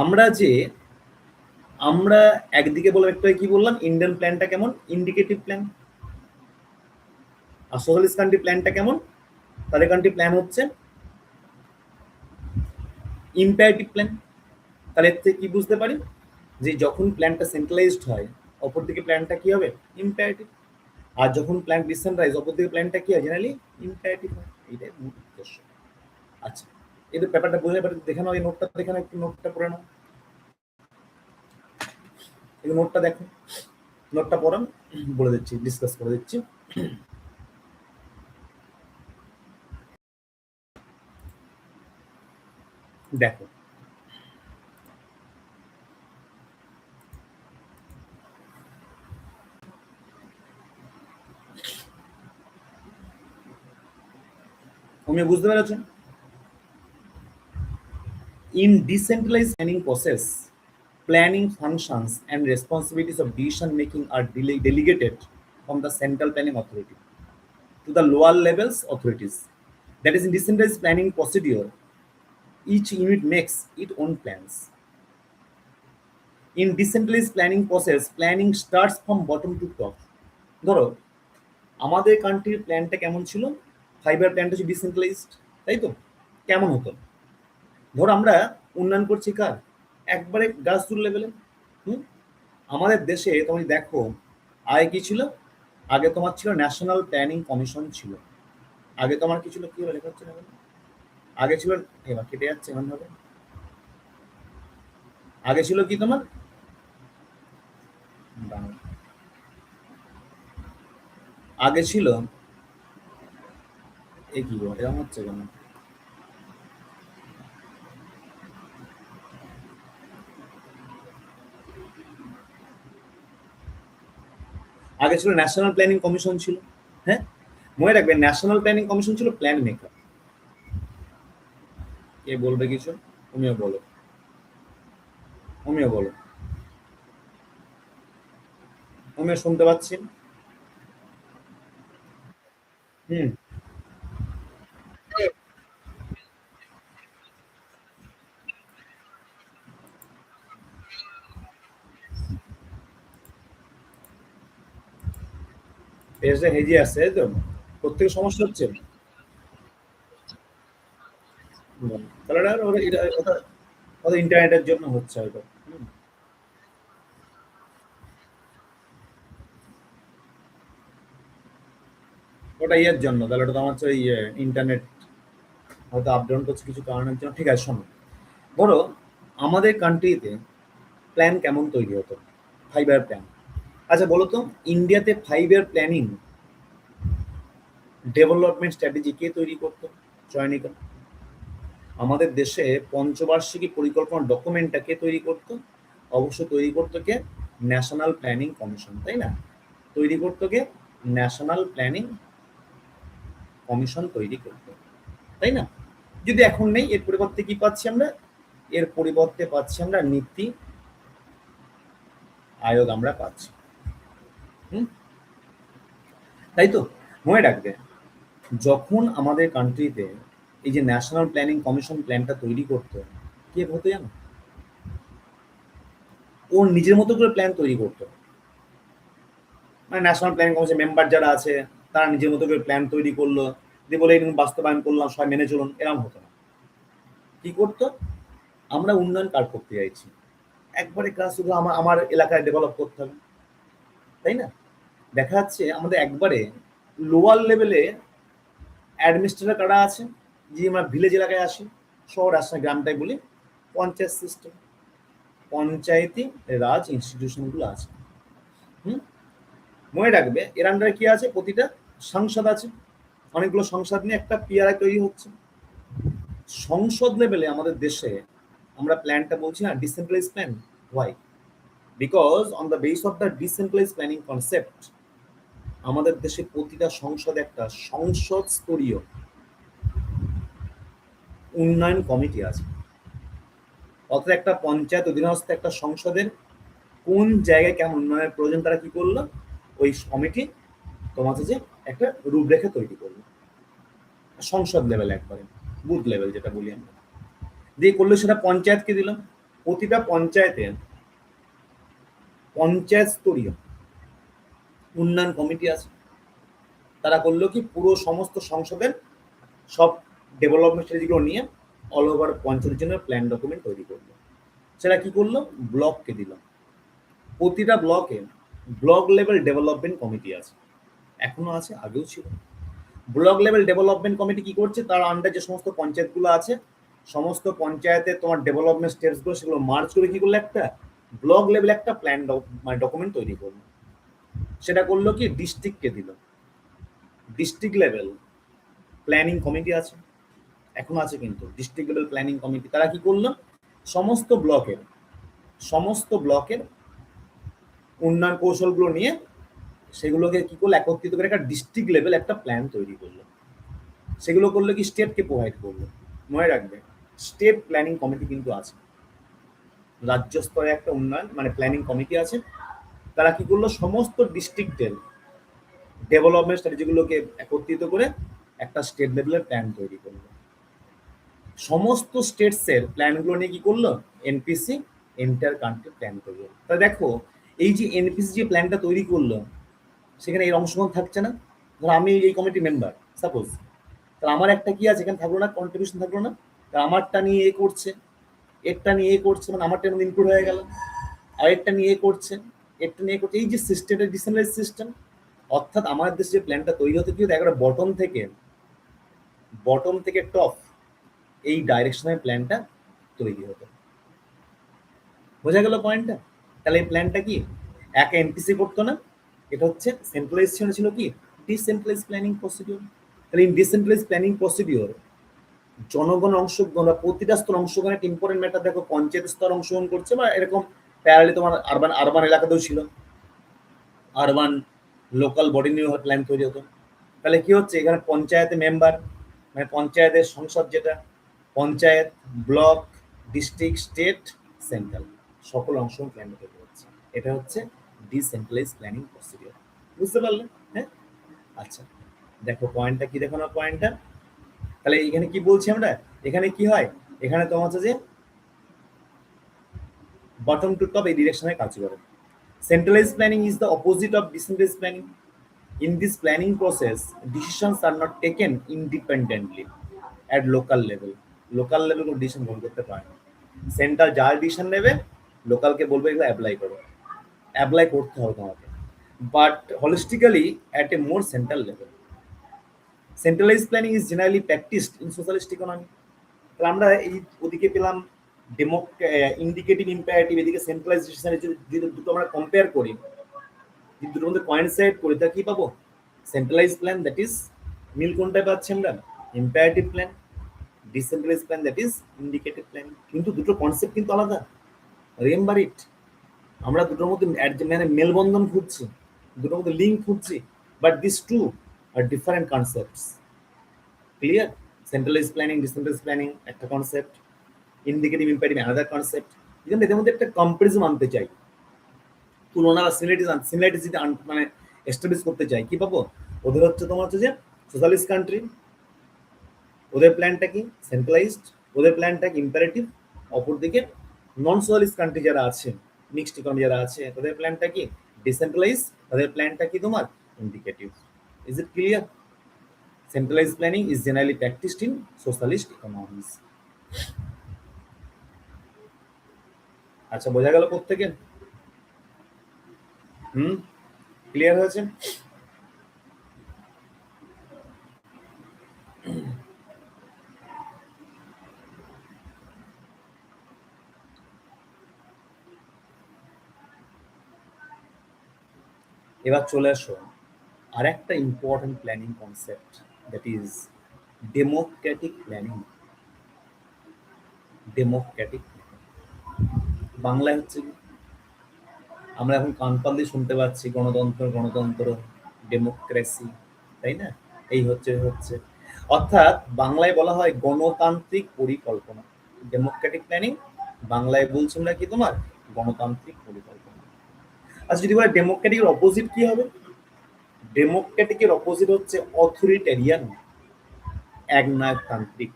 আমরা যে আমরা একদিকে বললাম, একটু কি বললাম, ইন্ডিয়ান প্ল্যানটা কেমন, ইন্ডিকেটিভ প্ল্যান। আর সোশ্যালিস্ট কান্ট্রি প্ল্যানটা কেমন, তাদের কান্ট্রি প্ল্যান হচ্ছে ইম্পারেটিভ প্ল্যান। তাহলে এর থেকে কি বুঝতে পারি যে যখন প্ল্যানটা সেন্ট্রালাইজড হয় অপরদিকে প্ল্যানটা কি হবে, ইম্পারেটিভ। আর যখন প্ল্যান ডিসেন্ট্রালাইজ অপরদিকে প্ল্যানটা কি হয়, জেনারেলি ইম্পারেটিভ হয়। এইটাই মূল উদ্দেশ্য। আচ্ছা, এদের ব্যাপারটা বুঝে এবার দেখে নাও, এই নোটটা দেখে নাও, একটু নোটটা পড়ে নাও, এই নোটটা দেখো, নোটটা পড়ান, বলে দিচ্ছি, ডিসকাস করে দিচ্ছি। দেখো তুমি বুঝতে পেরেছো? In decentralised planning process, planning functions and responsibilities of decision making are delegated from the central planning authority to the lower levels authorities. That is, in decentralized planning procedure, each unit makes its own plans. In decentralized planning process, planning starts from bottom to top. ধরো আমাদের কান্ট্রির প্ল্যানটা কেমন ছিল, ফাইবার প্ল্যানটা ছিল ডিসেন্ট্রালাইজড, তাই তো? কেমন হতো? ধরো আমরা উন্নয়ন করছি কার, একবারে গ্রাসরুট লেভেলে। হুম, আমাদের দেশে তুমি দেখো আগে কি ছিল, আগে তোমার ছিল ন্যাশনাল প্ল্যানিং কমিশন ছিল। আগে তোমার কি ছিল, কি লেখা হচ্ছে না, আগে ছিল, এবার কেটে যাচ্ছে এমন ভাবে, আগে ছিল কি তোমার, আগে ছিল, এ কি এরকম হচ্ছে কেন, আগে ছিল ন্যাশনাল প্ল্যানিং কমিশন ছিল। হ্যাঁ, মনে রাখবেন ন্যাশনাল প্ল্যানিং কমিশন ছিল প্ল্যান মেকার। কে বলবে কিছু? তুমিও বলো, তুমিও বলো, তুমিও শুনতে পাচ্ছি। হুম, পেজটা হেজি আসছে, তাই তো? প্রত্যেক সমস্যা হচ্ছে। তাহলে ওটা ইন্টারনেটের জন্য হচ্ছে হয়তো। ওটা ইয়ের জন্য, তাহলে ওটা তোমার হচ্ছে ওই ইন্টারনেট হয়তো আপডাউন করছে কিছু কারণের জন্য। ঠিক আছে, শোনো, ধরো আমাদের কান্ট্রিতে প্ল্যান কেমন তৈরি হতো, 5 ইয়ার প্ল্যান। আচ্ছা বলো তো, ইন্ডিয়াতে 5 ইয়ার প্ল্যানিং ডেভেলপমেন্ট স্ট্র্যাটেজি কে তৈরি করতো, চয়নিকা? আমাদের দেশে পঞ্চবার্ষিকী পরিকল্পনা ডকুমেন্টটা কে তৈরি করতো? অবশ্য তৈরি করতো কে, ন্যাশনাল প্ল্যানিং কমিশন, তাই না? তৈরি করতো কে, ন্যাশনাল প্ল্যানিং কমিশন তৈরি করতো, তাই না? যদি এখন নেই, এর পরিবর্তে কি পাচ্ছি আমরা, এর পরিবর্তে পাচ্ছি আমরা নীতি আয়োগ আমরা পাচ্ছি। হুম, তাই তো? মনে রাখবে, যখন আমাদের কান্ট্রিতে এই যে ন্যাশনাল প্ল্যানিং কমিশন প্ল্যানটা তৈরি করতো, কে হতো জানো? ওর নিজের মতো করে প্ল্যান তৈরি করতো। মানে ন্যাশনাল প্ল্যানিং কমিশন মেম্বার যারা আছে তারা নিজের মতো করে প্ল্যান তৈরি করলো, দিয়ে বলে এরকম বাস্তবায়ন করলাম, সবাই মেনে চলুন, এরকম হতো না। কি করতো, আমরা উন্নয়ন কার করতে চাইছি, একবারে কাজ শুধু আমার আমার এলাকায় ডেভেলপ করতে হবে, তাই না? দেখা যাচ্ছে আমাদের একবারে লোয়ার লেভেলে অ্যাডমিনিস্ট্রেটর কারা আছে, যে আমরা ভিলেজ এলাকায় আসি, শহর আসে না, গ্রামটাই বলি, পঞ্চায়েত সিস্টেম, পঞ্চায়েতি রাজ ইনস্টিটিউশনগুলো আছে। হুম, মনে রাখবে এর আন্ডারে কি আছে, প্রতিটা সংসদ আছে, অনেকগুলো সংসদ নিয়ে একটা পিআরআই তৈরি হচ্ছে। সংসদ লেভেলে আমাদের দেশে আমরা প্ল্যানটা বলছি না decentralise plan. Why? Because on the base of the decentralise planning concept আমাদের দেশে প্রতিটা সংসদে একটা সংসদ স্তরীয় উন্নয়ন কমিটি আছে। অর্থাৎ একটা পঞ্চায়েত অধীনস্থ একটা সংসদের কোন জায়গায় কেমন উন্নয়নের প্রয়োজন তারা কি করলো, ওই কমিটি তোমার হচ্ছে যে একটা রূপরেখা তৈরি করলো সংসদ লেভেল, একবারে বুথ লেভেল যেটা বলি আমরা, দিয়ে করলো সেটা পঞ্চায়েতকে দিলাম। প্রতিটা পঞ্চায়েতে পঞ্চায়েত স্তরীয় উন্নয়ন কমিটি আছে, তারা করলো কি পুরো সমস্ত সংসদের সব ডেভেলপমেন্ট স্ট্র্যাটেজিগুলো নিয়ে অল ওভার পঞ্চায়েতের জন্য প্ল্যান ডকুমেন্ট তৈরি করলো। সেটা কি করলো, ব্লককে দিল। প্রতিটা ব্লকে ব্লক লেভেল ডেভেলপমেন্ট কমিটি আছে, এখনো আছে, আগেও ছিল। ব্লক লেভেল ডেভেলপমেন্ট কমিটি কি করছে, তার আন্ডার যে সমস্ত পঞ্চায়েতগুলো আছে, সমস্ত পঞ্চায়েতে তোমার ডেভেলপমেন্ট স্টেপসগুলো সেগুলো মার্চ করে কি করলো, একটা ব্লক লেভেল একটা প্ল্যান মানে ডকুমেন্ট তৈরি করলো। সেটা করলো কি, ডিস্ট্রিক্টকে দিল। ডিস্ট্রিক্ট লেভেল প্ল্যানিং কমিটি আছে, এখনো আছে কিন্তু ডিস্ট্রিক্ট লেভেল প্ল্যানিং কমিটি, তারা কি করলো, সমস্ত ব্লকের উন্নয়ন কৌশলগুলো নিয়ে সেগুলোকে কি করলো, একত্রিত করে একটা ডিস্ট্রিক্ট লেভেল একটা প্ল্যান তৈরি করলো। সেগুলো করলো কি, স্টেটকে প্রোভাইড করলো। মনে রাখবে, স্টেট প্ল্যানিং কমিটি কিন্তু আছে, রাজ্য স্তরে একটা উন্নয়ন মানে প্ল্যানিং কমিটি আছে, তারা কি করলো, সমস্ত ডিস্ট্রিক্টের ডেভেলপমেন্ট স্ট্র্যাটেজিগুলোকে একত্রিত করে একটা স্টেট লেভেলের প্ল্যান তৈরি করলো। সমস্ত স্টেটসের প্ল্যানগুলো নিয়ে কি করলো, এনপিসি এন্টার কান্ট্রি প্ল্যান করলো। তা দেখো, এই যে এনপিসি যে প্ল্যানটা তৈরি করলো, সেখানে এই অংশগ্রহণ থাকছে না। ধর আমি এই কমিটি মেম্বার সাপোজ, তাহলে আমার একটা কি আছে এখানে থাকলো না, কন্ট্রিবিউশন থাকলো না, তা আমারটা নিয়ে এ করছে, এরটা নিয়ে এ করছে, মানে আমারটা ইনক্লুড হয়ে গেল, আর এরটা নিয়ে এ করছে, এরটা নিয়ে করছে, এই যে সিস্টেমটা ডিসেন্ট্রালাইজ সিস্টেম। অর্থাৎ আমার দেশে যে প্ল্যানটা তৈরি হতে কি হতো, একবারে বটম থেকে টপ এই ডাইরেকশনে প্ল্যানটা তৈরি হতো। বোঝা গেল পয়েন্টটা? তাহলে এই প্ল্যানটা কি একা এনপিসি করতো না, এটা হচ্ছে সেন্ট্রালাইজেশন ছিল কি, ডিসেন্ট্রালাইজ প্ল্যানিং প্রসিডিওর। তাহলে এই ডিসেন্ট্রালাইজ প্ল্যানিং প্রসিডিওর জনগণ অংশগ্রহণ বা প্রতিটা স্তর অংশগ্রহণ একটা ইম্পর্টেন্ট ম্যাটার। দেখো পঞ্চায়েত স্তর অংশগ্রহণ করছে, বা এরকম প্যারালি তোমার আরবান এলাকাতেও ছিল, আরবান লোকাল বডি নিয়ে প্ল্যান তৈরি হতো। তাহলে কি হচ্ছে, এখানে পঞ্চায়েতে মেম্বার মানে পঞ্চায়েতের সংসদ, যেটা panchayat, block, district, state, central, সকল অংশগ্রহণ প্ল্যান তৈরি হচ্ছে। এটা হচ্ছে ডিসেন্ট্রালাইজ প্ল্যানিং প্রসিডিওর। বুঝতে পারলে? হ্যাঁ, আচ্ছা দেখো পয়েন্টটা কি, দেখো না পয়েন্টটা। তাহলে এখানে কি বলছি আমরা, এখানে কি হয়, এখানে তোমার হচ্ছে যে বটম টু টপ এই ডিরেকশনে কাজ করে। Centralized planning is the opposite of decentralized planning. In this planning process, decisions are not taken independently at local level. Local level কোনো ডিসিশন গ্রহণ করতে পারে না। সেন্ট্রাল যার ডিসিশন নেবে, লোকালকে বলবে এগুলো অ্যাপ্লাই করো, অ্যাপ্লাই করতে হবে তোমাকে, but holistically at a more central level. Centralize planning is generally practised in socialist economy. তাহলে আমরা এই ওদিকে পেলাম ইন্ডিকেটিভ ইম্পারেটিভ, এদিকে সেন্ট্রালাইজ ডিসিশন, যদি দুটো আমরা কম্পেয়ার করি, যদি দুটোর মধ্যে কোয়েনসাইড করি, তা কি পাবো, সেন্ট্রালাইজ প্ল্যান দ্যাট ইজ, মিল কোনটা পাচ্ছি আমরা, imperative plan, decentralise plan that is indicative plan. কিন্তু দুটো কনসেপ্ট কিন্তু আলাদা, রিমেম্বার ইট। আমরা দুটোর মধ্যে মানে মেলবন্ধন খুঁজছি, দুটোর মধ্যে লিঙ্ক খুঁজছি, but this two are different concepts. Clear? Centralise planning, decentralise planning একটা কনসেপ্ট, ইন্ডিকেটিভ ইম্পারেটিভ আলাদা কনসেপ্ট। কিন্তু এদের মধ্যে একটা কম্পারিজন আনতে চাই, তুলনা বা সিমিলারিটিস যদি মানে এস্টাবলিশ করতে চাই, কি পাবো, ওদের হচ্ছে তোমার হচ্ছে যে সোশ্যালিস্ট কান্ট্রি, ওদের প্ল্যানটা কি সেন্ট্রালাইজড, ওদের প্ল্যানটা কি ইম্পারেটিভ। অপরদিকে নন সোশ্যালিস্ট কান্ট্রি যারা আছে, মিক্সড ইকোনমি যারা আছে, তাদের প্ল্যানটা কি ডিসেন্ট্রালাইজ, তাদের প্ল্যানটা কি তোমার indicative. Is it clear? Centralise planning is generally practised in socialist economies. আচ্ছা বোঝা গেল প্রত্যেকে? ক্লিয়ার হয়েছে? এবার চলে আসো আর একটা important planning concept, that is Democratic planning. Democratic বাংলায় হচ্ছে কি, আমরা এখন কান পাল দিয়ে শুনতে পাচ্ছি গণতন্ত্র গণতন্ত্র, ডেমোক্রেসি, তাই না? এই হচ্ছে হচ্ছে অর্থাৎ বাংলায় বলা হয় গণতান্ত্রিক পরিকল্পনা, ডেমোক্রেটিক প্ল্যানিং বাংলায় বলছি আমরা কি তোমার গণতান্ত্রিক পরিকল্পনা। আচ্ছা যদি বলে ডেমোক্রেটিকের অপোজিট কি হবে? ডেমোক্রেটিকের অপোজিট হচ্ছে অথরিটেরিয়ান, একনায়কতান্ত্রিক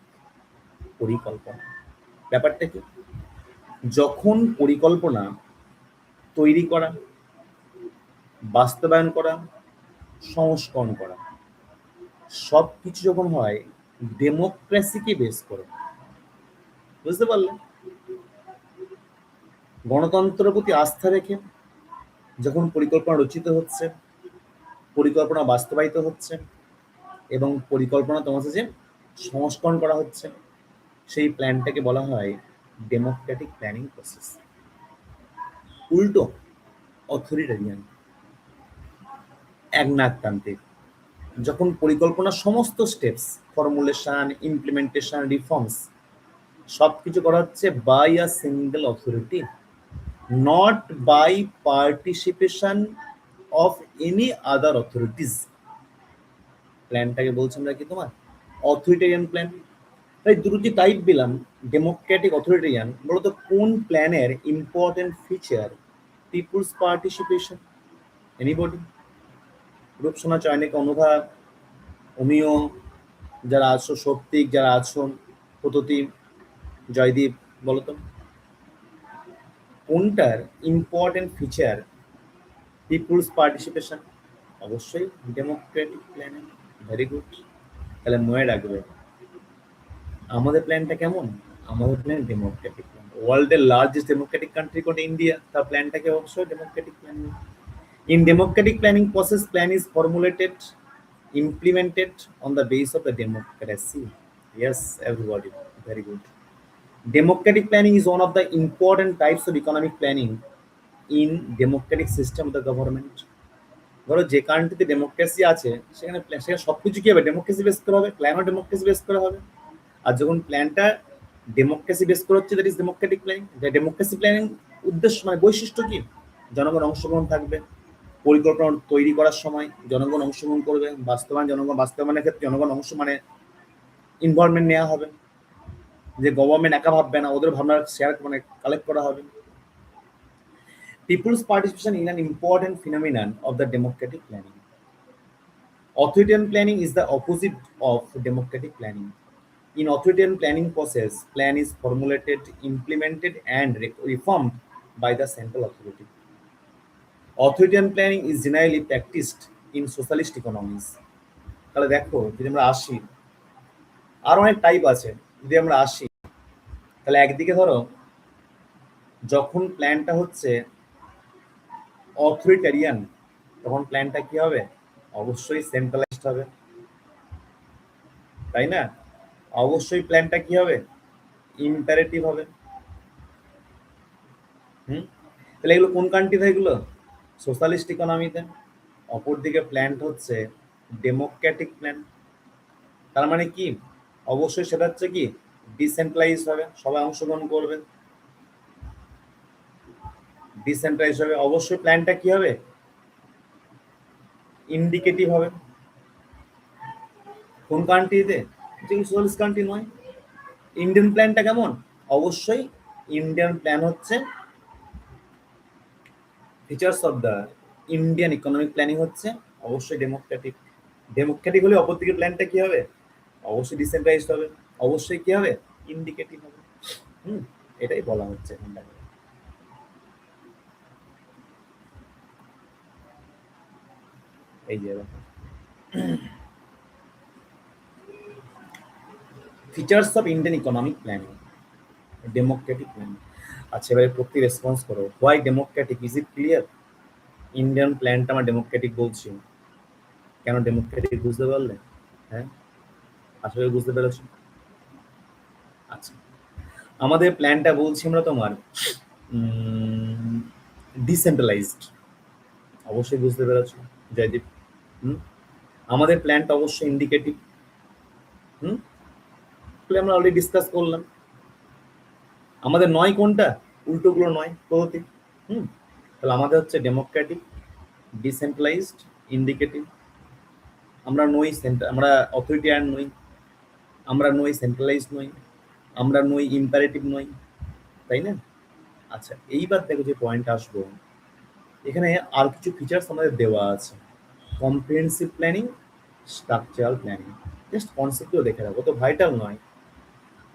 পরিকল্পনা। ব্যাপারটা কি, যখন পরিকল্পনা তৈরি করা, বাস্তবায়ন করা, সংস্করণ করা সব কিছু যখন হয় ডেমোক্রেসিকে বেস করে, বুঝতে পারলে? গণতন্ত্রের প্রতি আস্থা রেখে যখন পরিকল্পনা রচিত হচ্ছে, পরিকল্পনা বাস্তবায়িত হচ্ছে এবং পরিকল্পনা তোমার যে সংস্করণ করা হচ্ছে, সেই প্ল্যানটাকে বলা হয় ডেমোক্রেটিক প্ল্যানিং প্রসেস। উল্টো অথরিটেরিয়ান, একনায়কতান্ত্রিক, যখন পরিকল্পনার সমস্ত স্টেপস, ফর্মুলেশন, ইমপ্লিমেন্টেশন, রিফর্মস সবকিছু করা হচ্ছে by a single authority, not by participation of any other authorities. প্ল্যানটাকে বলছি আমরা কি তোমার অথরিটেরিয়ান প্ল্যান। তাই দুটি টাইপ দিলাম, ডেমোক্রেটিক, অথরিটেরিয়ান। বলতো কোন প্ল্যানের important feature people's participation? Anybody? Rupsona, Chayanika, Anubha, Amiya, যারা আছো, সৌপ্তিক যারা আছো, প্রতিম, জয়দীপ, বলো তো কোনটার ইম্পর্টেন্ট ফিচার পিপুলস পার্টিসিপেশন? অবশ্যই ডেমোক্রেটিক প্ল্যান। ভেরি গুড, তাহলে মনে রাখবে আমাদের প্ল্যানটা কেমন। আমাদের প্ল্যান ডেমোক্রেটিক প্ল্যান। ওয়ার্ল্ডের লার্জেস্ট ডেমোক্রেটিক কান্ট্রি কোনটা? ইন্ডিয়া। তার প্ল্যানটাকে অবশ্যই Democratic plan. In Democratic planning process, plan is formulated, implemented on the base of the democracy. Yes, everybody, very good. Democratic planning is one of the important types of economic planning in democratic system of the government. ধরো যে কান্ট্রিতে ডেমোক্রেসি আছে সেখানে সেখানে সবকিছু কি হবে? ডেমোক্রেসি বেস করা হবে, প্ল্যানও ডেমোক্রেসি বেস করা হবে। আর যখন প্ল্যানটা ডেমোক্রেসি বেস করা হচ্ছে, that is Democratic planning. Democracy planning উদ্দেশ্য মানে বৈশিষ্ট্য কি? জনগণ অংশগ্রহণ থাকবে, পরিকল্পনা তৈরি করার সময় জনগণ অংশগ্রহণ করবে, বাস্তবায়নের ক্ষেত্রে জনগণ অংশ মানে ইনভলভমেন্ট নেওয়া হবে, যে গভর্নমেন্ট একা ভাববে না, ওদের ভাবনা শেয়ার মানে কালেক্ট করা হবে। People's participation in an important phenomenon of the democratic planning. Authoritarian planning is the opposite of democratic planning. In authoritarian planning process, plan is formulated, implemented, and reformed by the central authority. Authoritarian planning is generally practiced in socialist economies. তাহলে দেখো যদি আমরা আসি, আর অনেক টাইপ আছে, যদি আমরা আসি তাহলে একদিকে ধরো যখন প্ল্যানটা হচ্ছে অথরিটেরিয়ান তখন প্ল্যানটা কি হবে? অবশ্যই সেন্ট্রালাইজড হবে, তাই না? অবশ্যই প্ল্যানটা কি হবে? ইম্পারেটিভ হবে। তাহলে এগুলো কোন কান্ট্রিতে? এগুলো সোশ্যালিস্ট ইকোনমিতে। অপরদিকে প্ল্যানটা হচ্ছে ডেমোক্রেটিক প্ল্যান। তার মানে কি? অবশ্যই সেটা হচ্ছে কি ডিসেন্ট্রালাইজ হবে, সবাই অংশগ্রহণ করবে, ডিসেন্ট্রালাইজ হবে। অবশ্যই প্ল্যানটা কি হবে? ইন্ডিকেটিভ হবে। কোন কান্ট্রিতে? যেগুলো সোশ্যালিস্ট কান্ট্রি নয়। ইন্ডিয়ান প্ল্যানটা কেমন? অবশ্যই ইন্ডিয়ান প্ল্যান হচ্ছে features of the Indian economic planning হচ্ছে অবশ্যই ডেমোক্রেটিক। ডেমোক্রেটিক হলে অপরদিকে প্ল্যানটা কি হবে? অবশ্যই ডিসেন্ট্রালাইজড হবে, অবশ্যই কি হবে? ইন্ডিকেটিভ হবে। এটাই বলা হচ্ছে এখানটায়। এই যে features of Indian economic planning, Democratic planning. আচ্ছা এবারে প্রতি রেসপন্স করো, why Democratic? Is it clear? Indian প্ল্যানটা আমরা ডেমোক্রেটিক বলছি, কেন ডেমোক্রেটিক বুঝতে পারলে? হ্যাঁ, আসলে বুঝতে পেরেছ? আচ্ছা আমাদের প্ল্যানটা বলছি আমরা তোমার ডিসেন্ট্রালাইজড, অবশ্যই বুঝতে পেরেছ জয়দীপ। আমাদের প্ল্যানটা অবশ্যই ইন্ডিকেটিভ। আমরা অলরেডি ডিসকাস করলাম। আমাদের নয় কোনটা? উল্টোগুলো নয়, পদ্ধতি। তাহলে আমাদের হচ্ছে ডেমোক্রেটিক, ডিসেন্ট্রালাইজড, ইন্ডিকেটিভ। আমরা নই আমরা অথরিটেরিয়ান নই, আমরা নই সেন্ট্রালাইজড নই, আমরা নই ইম্পারেটিভ নই, তাই না? আচ্ছা, এইবার দেখো যে পয়েন্ট আসবো, এখানে আর কিছু ফিচার্স আমাদের দেওয়া আছে। Comprehensive planning, structural planning. Just কনসেপ্টগুলো দেখে রাখো, তো ভাইটাল নয়।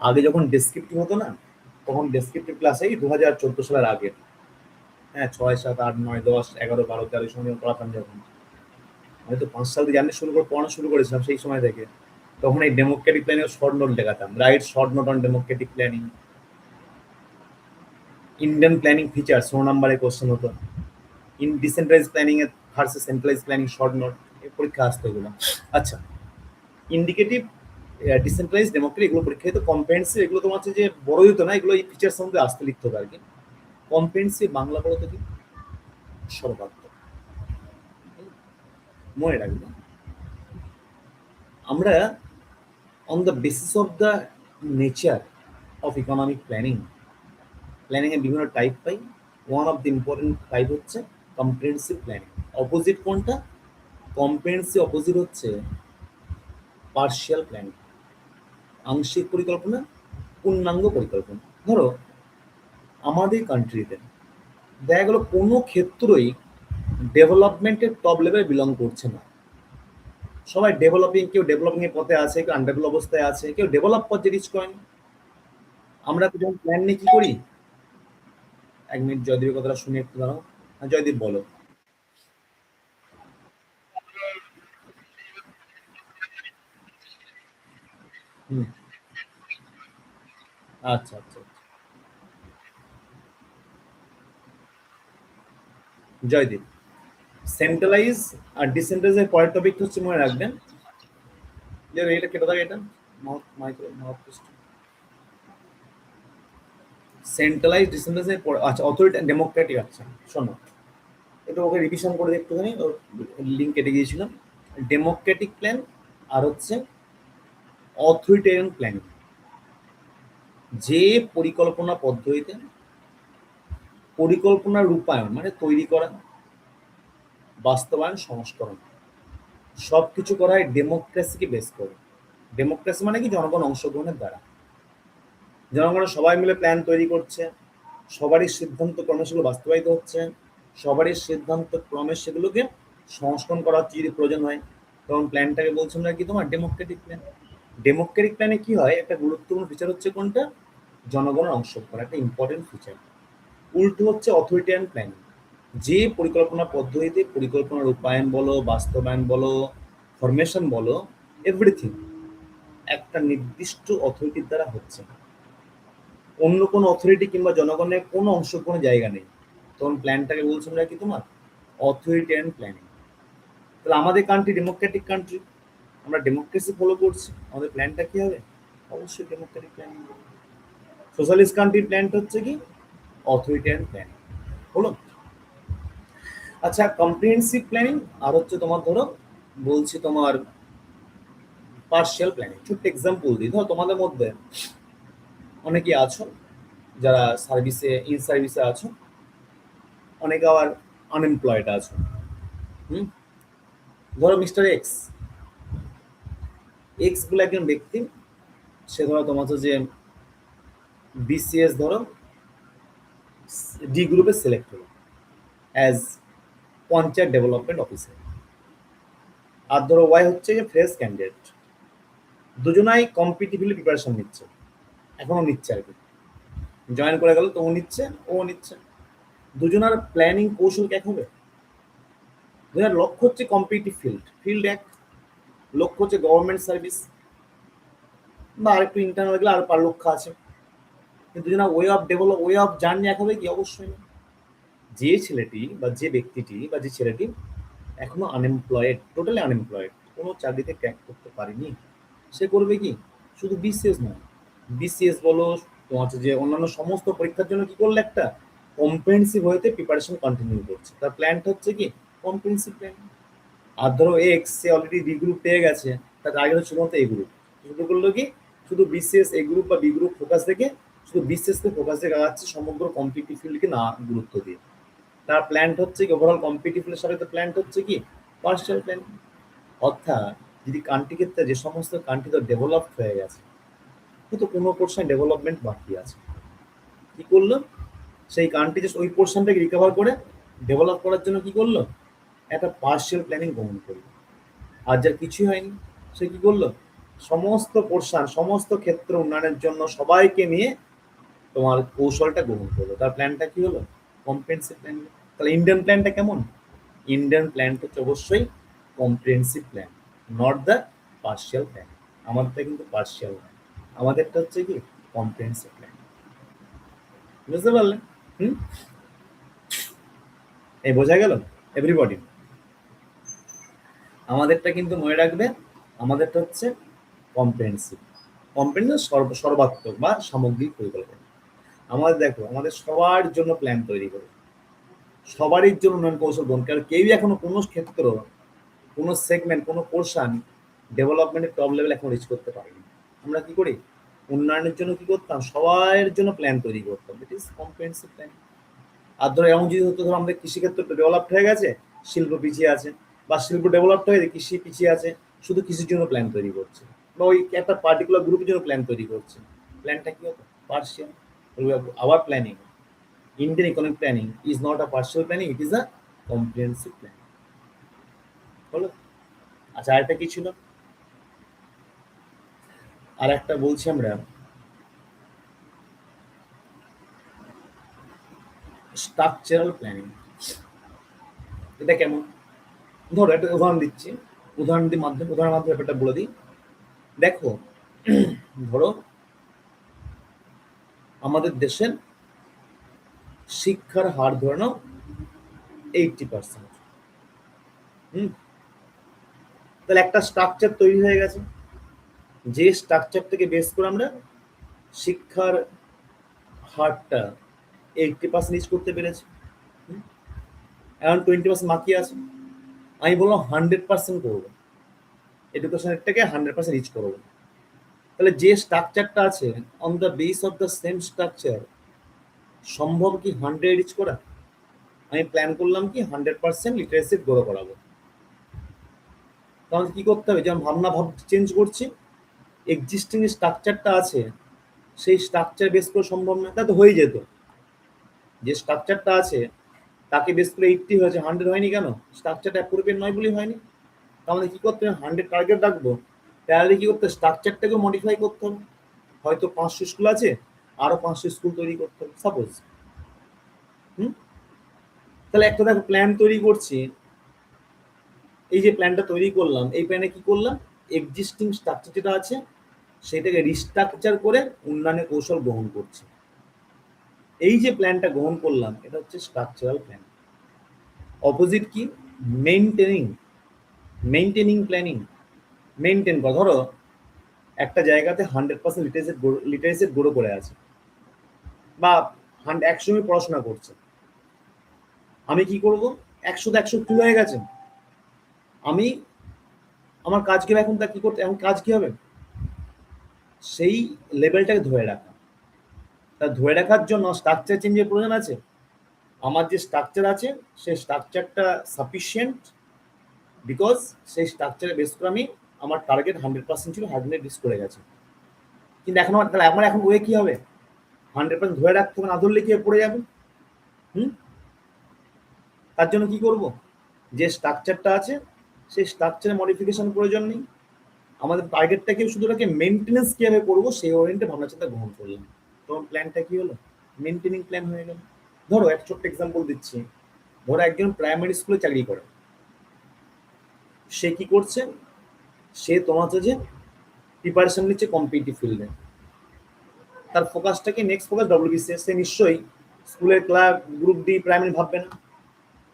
আগে যখন ডেসক্রিপটিভ হতো না, তখন ডেসক্রিপটিভ ক্লাসেই 2014 সালের আগে, হ্যাঁ 6, 7, 8, 9, 10, 11, 12, 13 সময় যখন পড়াতাম, যখন আমি তো 5 সাল থেকে জার্নি শুরু করে পড়ানো শুরু করেছিলাম সেই সময় থেকে, তখন এই ডেমোক্রেটিক প্ল্যানিং শর্ট নোট দেখাতাম, right short note on Democratic planning, Indian planning feature 16 নম্বরে কোশ্চেন হতো, ইন ডিসেন্ট্রালাইজ প্ল্যানিং এর versus centralise planning short note, এই পরীক্ষা আসতো এগুলো। আচ্ছা, ইন্ডিকেটিভ, ডিসেন্ট্রালাইজ, ডেমোক্রেটিক এগুলো পরীক্ষা হতো। কম্প্রিহেন্সিভ এগুলো তোমার হচ্ছে যে বড় হতো না, এগুলো এই ফিচার্স মধ্যে আসতে লিখতে হবে আর কি। কম্প্রিহেন্সিভ বাংলা বলতে কি? সর্বাত্মক। মনে রাখবে, আমরা on the basis of the nature of economic planning, planning এর বিভিন্ন type pi. One of the important type হচ্ছে কম্প্রিহেন্সিভ প্ল্যানিং। অপোজিট কোনটা? কম্প্রিহেন্সিভ অপোজিট হচ্ছে পার্শিয়াল প্ল্যানিং, আংশিক পরিকল্পনা, পূর্ণাঙ্গ পরিকল্পনা। ধরো আমাদের কান্ট্রিতে দেখা গেল কোনো ক্ষেত্রই ডেভেলপমেন্টের টপ লেভেলে বিলং করছে না। সবাই ডেভেলপিং, কেউ ডেভেলপিং এর পথে আছে, কেউ আনডেভেলপ অবস্থায় আছে, কেউ ডেভেলপ পথে রিচ করেনি। আমরা তো যখন প্ল্যান নিয়ে কি করি, 1 মিনিট জয়দীপের কথাটা শুনে একটু দাঁড়াও। হ্যাঁ, জয়দীপ বলো। হুম, আচ্ছা আচ্ছা। জয়দীপ, সেন্ট্রালাইজ আর ডিসেন্ট্রালাইজের পরের টপিক হচ্ছে, মনে রাখবেন যে এটা কেটে থাকে, এটা মাইক্রো মাউথ, সেন্ট্রালাইজ ডিসেন্ট্রালাইজের পরে আচ্ছা অথরিটি ডেমোক্রেটিক। আচ্ছা শোনো, এটা ওকে রিভিশন করে একটুখানি, ওর লিঙ্ক কেটে গিয়েছিলাম। ডেমোক্রেটিক প্ল্যান আর হচ্ছে অথরিটেরিয়ান প্ল্যানিং, যে পরিকল্পনা পদ্ধতিতে পরিকল্পনা রূপায়ণ মানে তৈরি করা, বাস্তবায়ন, সংস্করণ সবকিছু করা হয় ডেমোক্রেসিকে বেস করে। ডেমোক্রেসি মানে কি? জনগণ অংশগ্রহণের দ্বারা। জনগণের সবাই মিলে প্ল্যান তৈরি করছে, সবারই সিদ্ধান্ত ক্রমে সেগুলো বাস্তবায়িত হচ্ছে, সবারই সিদ্ধান্ত ক্রমে সেগুলোকে সংস্করণ করা হচ্ছে যদি প্রয়োজন হয়, তখন প্ল্যানটাকে বলছি আমরা কি তোমার ডেমোক্রেটিক প্ল্যান। ডেমোক্রেটিক প্ল্যানে কি হয়, একটা গুরুত্বপূর্ণ ফিচার হচ্ছে কোনটা? জনগণের অংশগ্রহণ, একটা ইম্পর্টেন্ট ফিচার। উল্টো হচ্ছে অথরিটেরিয়ান প্ল্যানিং, যে পরিকল্পনা পদ্ধতিতে পরিকল্পনা রূপায়ণ বলো, বাস্তবায়ন বলো, ফরমেশন বলো, এভরিথিং একটা নির্দিষ্ট অথরিটির দ্বারা হচ্ছে, অন্য কোনো অথরিটি কিংবা জনগণের কোনো অংশগ্রহণের জায়গা নেই, তখন প্ল্যানটাকে বলছি আমরা কি তোমার অথরিটেরিয়ান প্ল্যানিং। তাহলে আমাদের কান্ট্রি ডেমোক্রেটিক কান্ট্রি, আমরা ডেমোক্রেসি ফলো করছি, আমাদের প্ল্যানটা কি হবে? অবশ্যই ডেমোক্রেটিক প্ল্যানিং। সোশ্যালিস্ট কান্ট্রির প্ল্যানটা হচ্ছে কি? Authoritarian planning. হলো? আচ্ছা, কম্প্রিহেন্সিভ প্ল্যানিং আর হচ্ছে তোমার ধরো বলছি তোমার পার্শিয়াল প্ল্যানিং। ছোট্ট এক্সাম্পল দিই, ধরো তোমাদের মধ্যে অনেকেই আছো যারা সার্ভিসে, ইন সার্ভিসে আছো, অনেকে আবার আনএমপ্লয়েড আছো। হুম, ধরো মিস্টার এক্স, এক্স বলে একজন ব্যক্তি, সে ধরো তোমার হচ্ছে যে বিসিএস ধরো ডি গ্রুপে সিলেক্ট হলো অ্যাজ পঞ্চায়েত ডেভেলপমেন্ট অফিসার, আর ধরো ওয়াই হচ্ছে যে ফ্রেশ ক্যান্ডিডেট। দুজনাই কম্পিটিটিভলি প্রিপারেশন নিচ্ছে, এখনো নিচ্ছে আর কি, জয়েন করে গেল তো ও নিচ্ছে, ও নিচ্ছে। দুজনার প্ল্যানিং কৌশল এক হবে? দুজনের লক্ষ্য হচ্ছে কম্পিটিটিভ ফিল্ড, ফিল্ড এক, লক্ষ্য হচ্ছে গভর্নমেন্ট সার্ভিস বা আরেকটু ইন্টারনাল গেলে আর পার লক্ষ্য আছে, কিন্তু দুজনের way of develop, way of journey এক হবে কি? অবশ্যই না। যে ছেলেটি বা যে ব্যক্তিটি বা যে ছেলেটি এখনো আনএমপ্লয়েড, টোটালি আনএমপ্লয়েড, কোনো চাকরিতে ক্র্যাক করতে পারেনি, সে করবে কি? শুধু বিসিএস নয়, বিসিএস বলো, তোমার হচ্ছে যে অন্যান্য সমস্ত পরীক্ষার জন্য কি করলে একটা কম্প্রিহেন্সিভ হইতে প্রিপারেশন কন্টিনিউ করছে, তার প্ল্যানটা হচ্ছে কি? Comprehensive plan. আর ধরো এক্স, সে অলরেডি বি গ্রুপ পেয়ে গেছে, তার টার্গেট হচ্ছে শুধুমাত্র এ গ্রুপ, শুধু করলো কি? শুধু বিসিএস এ গ্রুপ বা বি গ্রুপ ফোকাস থেকে, শুধু বিসিএস কে ফোকাস দিয়ে আগাচ্ছে, সমগ্র কম্পিটিটিভ ফিল্ডকে না গুরুত্ব দিয়ে। তার প্ল্যান হচ্ছে কি? ওভারঅল কম্পিটিটিভের সাথে প্ল্যান হচ্ছে কি? Partial plan. অর্থাৎ যদি কান্ট্রি ক্ষেত্রে যে সমস্ত কান্ট্রি তো ডেভেলপড হয়ে গেছে, কিন্তু কোনো পোর্শন ডেভেলপমেন্ট বাকি আছে, কি করলো, সেই কান্ট্রি যে ওই পোর্শনটাকে রিকভার করে ডেভেলপ করার জন্য কি করলো, একটা পার্শিয়াল প্ল্যানিং গ্রহণ করলো। আর যার কিছুই হয়নি, সে কি করলো, সমস্ত পোর্শন সমস্ত ক্ষেত্র উন্নয়নের জন্য সবাইকে নিয়ে তোমার কৌশলটা গ্রহণ করলো। তার প্ল্যানটা কি হলো, কম্প্রিহেনসিভ প্ল্যান। তাহলে ইন্ডিয়ান প্ল্যানটা কেমন, ইন্ডিয়ান প্ল্যানটা হচ্ছে অবশ্যই comprehensive plan, not the partial plan. আমাদেরটা কিন্তু পার্শিয়াল প্ল্যান, আমাদেরটা হচ্ছে কি কম্প্রিহেনসিভ প্ল্যান। বুঝতে পারলেন? হুম, এই বোঝা গেল এভরিবডি? আমাদেরটা কিন্তু মনে রাখবে, আমাদেরটা হচ্ছে কম্প্রিহেনসিভ, কম্প্রিহেনসিভ সর্বাত্মক বা সামগ্রিক পরিকল্পনা। আমাদের দেখো, আমাদের সবার জন্য প্ল্যান তৈরি করো, সবারই জন্য উন্নয়ন কৌশল গ্রহণ, কারণ কেউই এখনো কোনো ক্ষেত্র, কোনো সেগমেন্ট, কোনো পোর্শন ডেভেলপমেন্টের টপ লেভেল এখন রিচ করতে পারেনি। আমরা কি করি, উন্নয়নের জন্য কি করতাম, সবার জন্য প্ল্যান তৈরি করতাম, ইট ইজ কম্প্রিহেনসিভ প্ল্যান। আর ধরো এমন যদি হতো, ধরো আমাদের কৃষিক্ষেত্র ডেভেলপড হয়ে গেছে, শিল্প পিছিয়ে আছে, বা শিল্প ডেভেলপড হয়ে গেছে, কৃষি পিছিয়ে আছে, শুধু কৃষির জন্য প্ল্যান তৈরি করছে, বা ওই একটা পার্টিকুলার গ্রুপের জন্য প্ল্যান তৈরি করছে, প্ল্যানটা কি হতো, partial. Our planning, Indian economic planning is not a partial planning, it is a comprehensive planning. হলো? আচ্ছা, আরেকটা কি ছিল, আর একটা বলছি আমরা, স্ট্রাকচারাল প্ল্যানিং। এটা কেমন, ধরো একটা উদাহরণ দিচ্ছি, উদাহরণের মাধ্যমে ব্যাপারটা বলে দিই। দেখো, ধরো আমাদের দেশের শিক্ষার হার ধরে নাও 80%। তাহলে একটা স্ট্রাকচার তৈরি হয়ে গেছে, যে স্ট্রাকচারটাকে বেস করে আমরা শিক্ষার হারটা 80% রিচ করতে পেরেছি। এখন 20% বাকি আছে, আমি বললাম 100% করবো, এডুকেশনেরটাকে 100% রিচ করবো। তাহলে যে স্ট্রাকচারটা আছে, on the base of the same structure, সম্ভব কি 100 রিচ করা? আমি প্ল্যান করলাম কি 100% লিটারেসি গ্রো করাবো। তাহলে কি করতে হবে, যেমন ভাব চেঞ্জ করছি, এক্সিস্টিং স্ট্রাকচারটা আছে সেই স্ট্রাকচার বেস করে সম্ভব না, তা তো হয়ে যেত। যে স্ট্রাকচারটা আছে তাকে বেস করে 80 হয়েছে, 100 হয়নি কেন, স্ট্রাকচারটা অ্যাপ্রোপ্রিয়েট নয় বলেই হয়নি। তাহলে কি করতে হবে, 100 টার্গেট রাখবো, তাহলে কি করতে, স্ট্রাকচারটাকে মডিফাই করতে হবে, হয়তো 500 স্কুল আছে, আরো 500 স্কুল তৈরি করতে হবে সাপোজ। তাহলে একটা দেখো প্ল্যান তৈরি করছি, এই যে প্ল্যানটা তৈরি করলাম, এই প্ল্যানে কি করলাম, এক্সিস্টিং স্ট্রাকচার যেটা আছে সেটাকে রিস্ট্রাকচার করে উন্নয়নের কৌশল গ্রহণ করছি। এই যে প্ল্যানটা গ্রহণ করলাম, এটা হচ্ছে স্ট্রাকচারাল প্ল্যান। অপোজিট কি, মেইনটেনিং, মেইনটেনিং প্ল্যানিং, মেইনটেন করা। ধরো একটা জায়গাতে 100% লিটারেসি গ্রো করে আছে, বা 100 পড়াশোনা করছে, আমি কি করব, 100 কি হয়ে গেছে, আমি আমার কাজ কি হবে এখন, তা কি করতে, এখন কাজ কি হবে, সেই লেভেলটাকে ধরে রাখা। তা ধরে রাখার জন্য স্ট্রাকচার চেঞ্জের প্রয়োজন আছে। আমার যে স্ট্রাকচার আছে সেই স্ট্রাকচারটা সাফিসিয়েন্ট, বিকজ সেই স্ট্রাকচারে বেস করে আমি আমার টার্গেট 100% ছিল, 100 রিচ করে গেছে। কিন্তু এখন তাহলে আমার এখন ওয়ে কি হবে, 100% ধরে রাখতে হবে, না ধরলে কি পড়ে যাবে। তার জন্য কি করব, যে স্ট্রাকচারটা আছে সেই স্ট্রাকচারে মডিফিকেশন প্রয়োজন নেই, আমাদের টার্গেটটাকে শুধুটাকে মেনটেনেন্স কিভাবে করবো সেই ওরিয়েন্টে ভাবনা চিন্তা গ্রহণ করলাম, তখন প্ল্যানটা কি হলো, মেনটেনিং প্ল্যান হয়ে গেল। ধরো এক ছোট্ট এক্সাম্পল দিচ্ছি, ধরো একজন প্রাইমারি স্কুলে চাকরি করে, সে কি করছে, সে তোমার হচ্ছে যে প্রিপারেশন নিচ্ছে কম্পিটিটিভ ফিল্ডে, তার ফোকাসটাকে নেক্সট ফোকাস ডব্লিউবিসিএস, সে নিশ্চয়ই স্কুলের ক্লাস গ্রুপ ডি প্রাইমারি ভাববে না,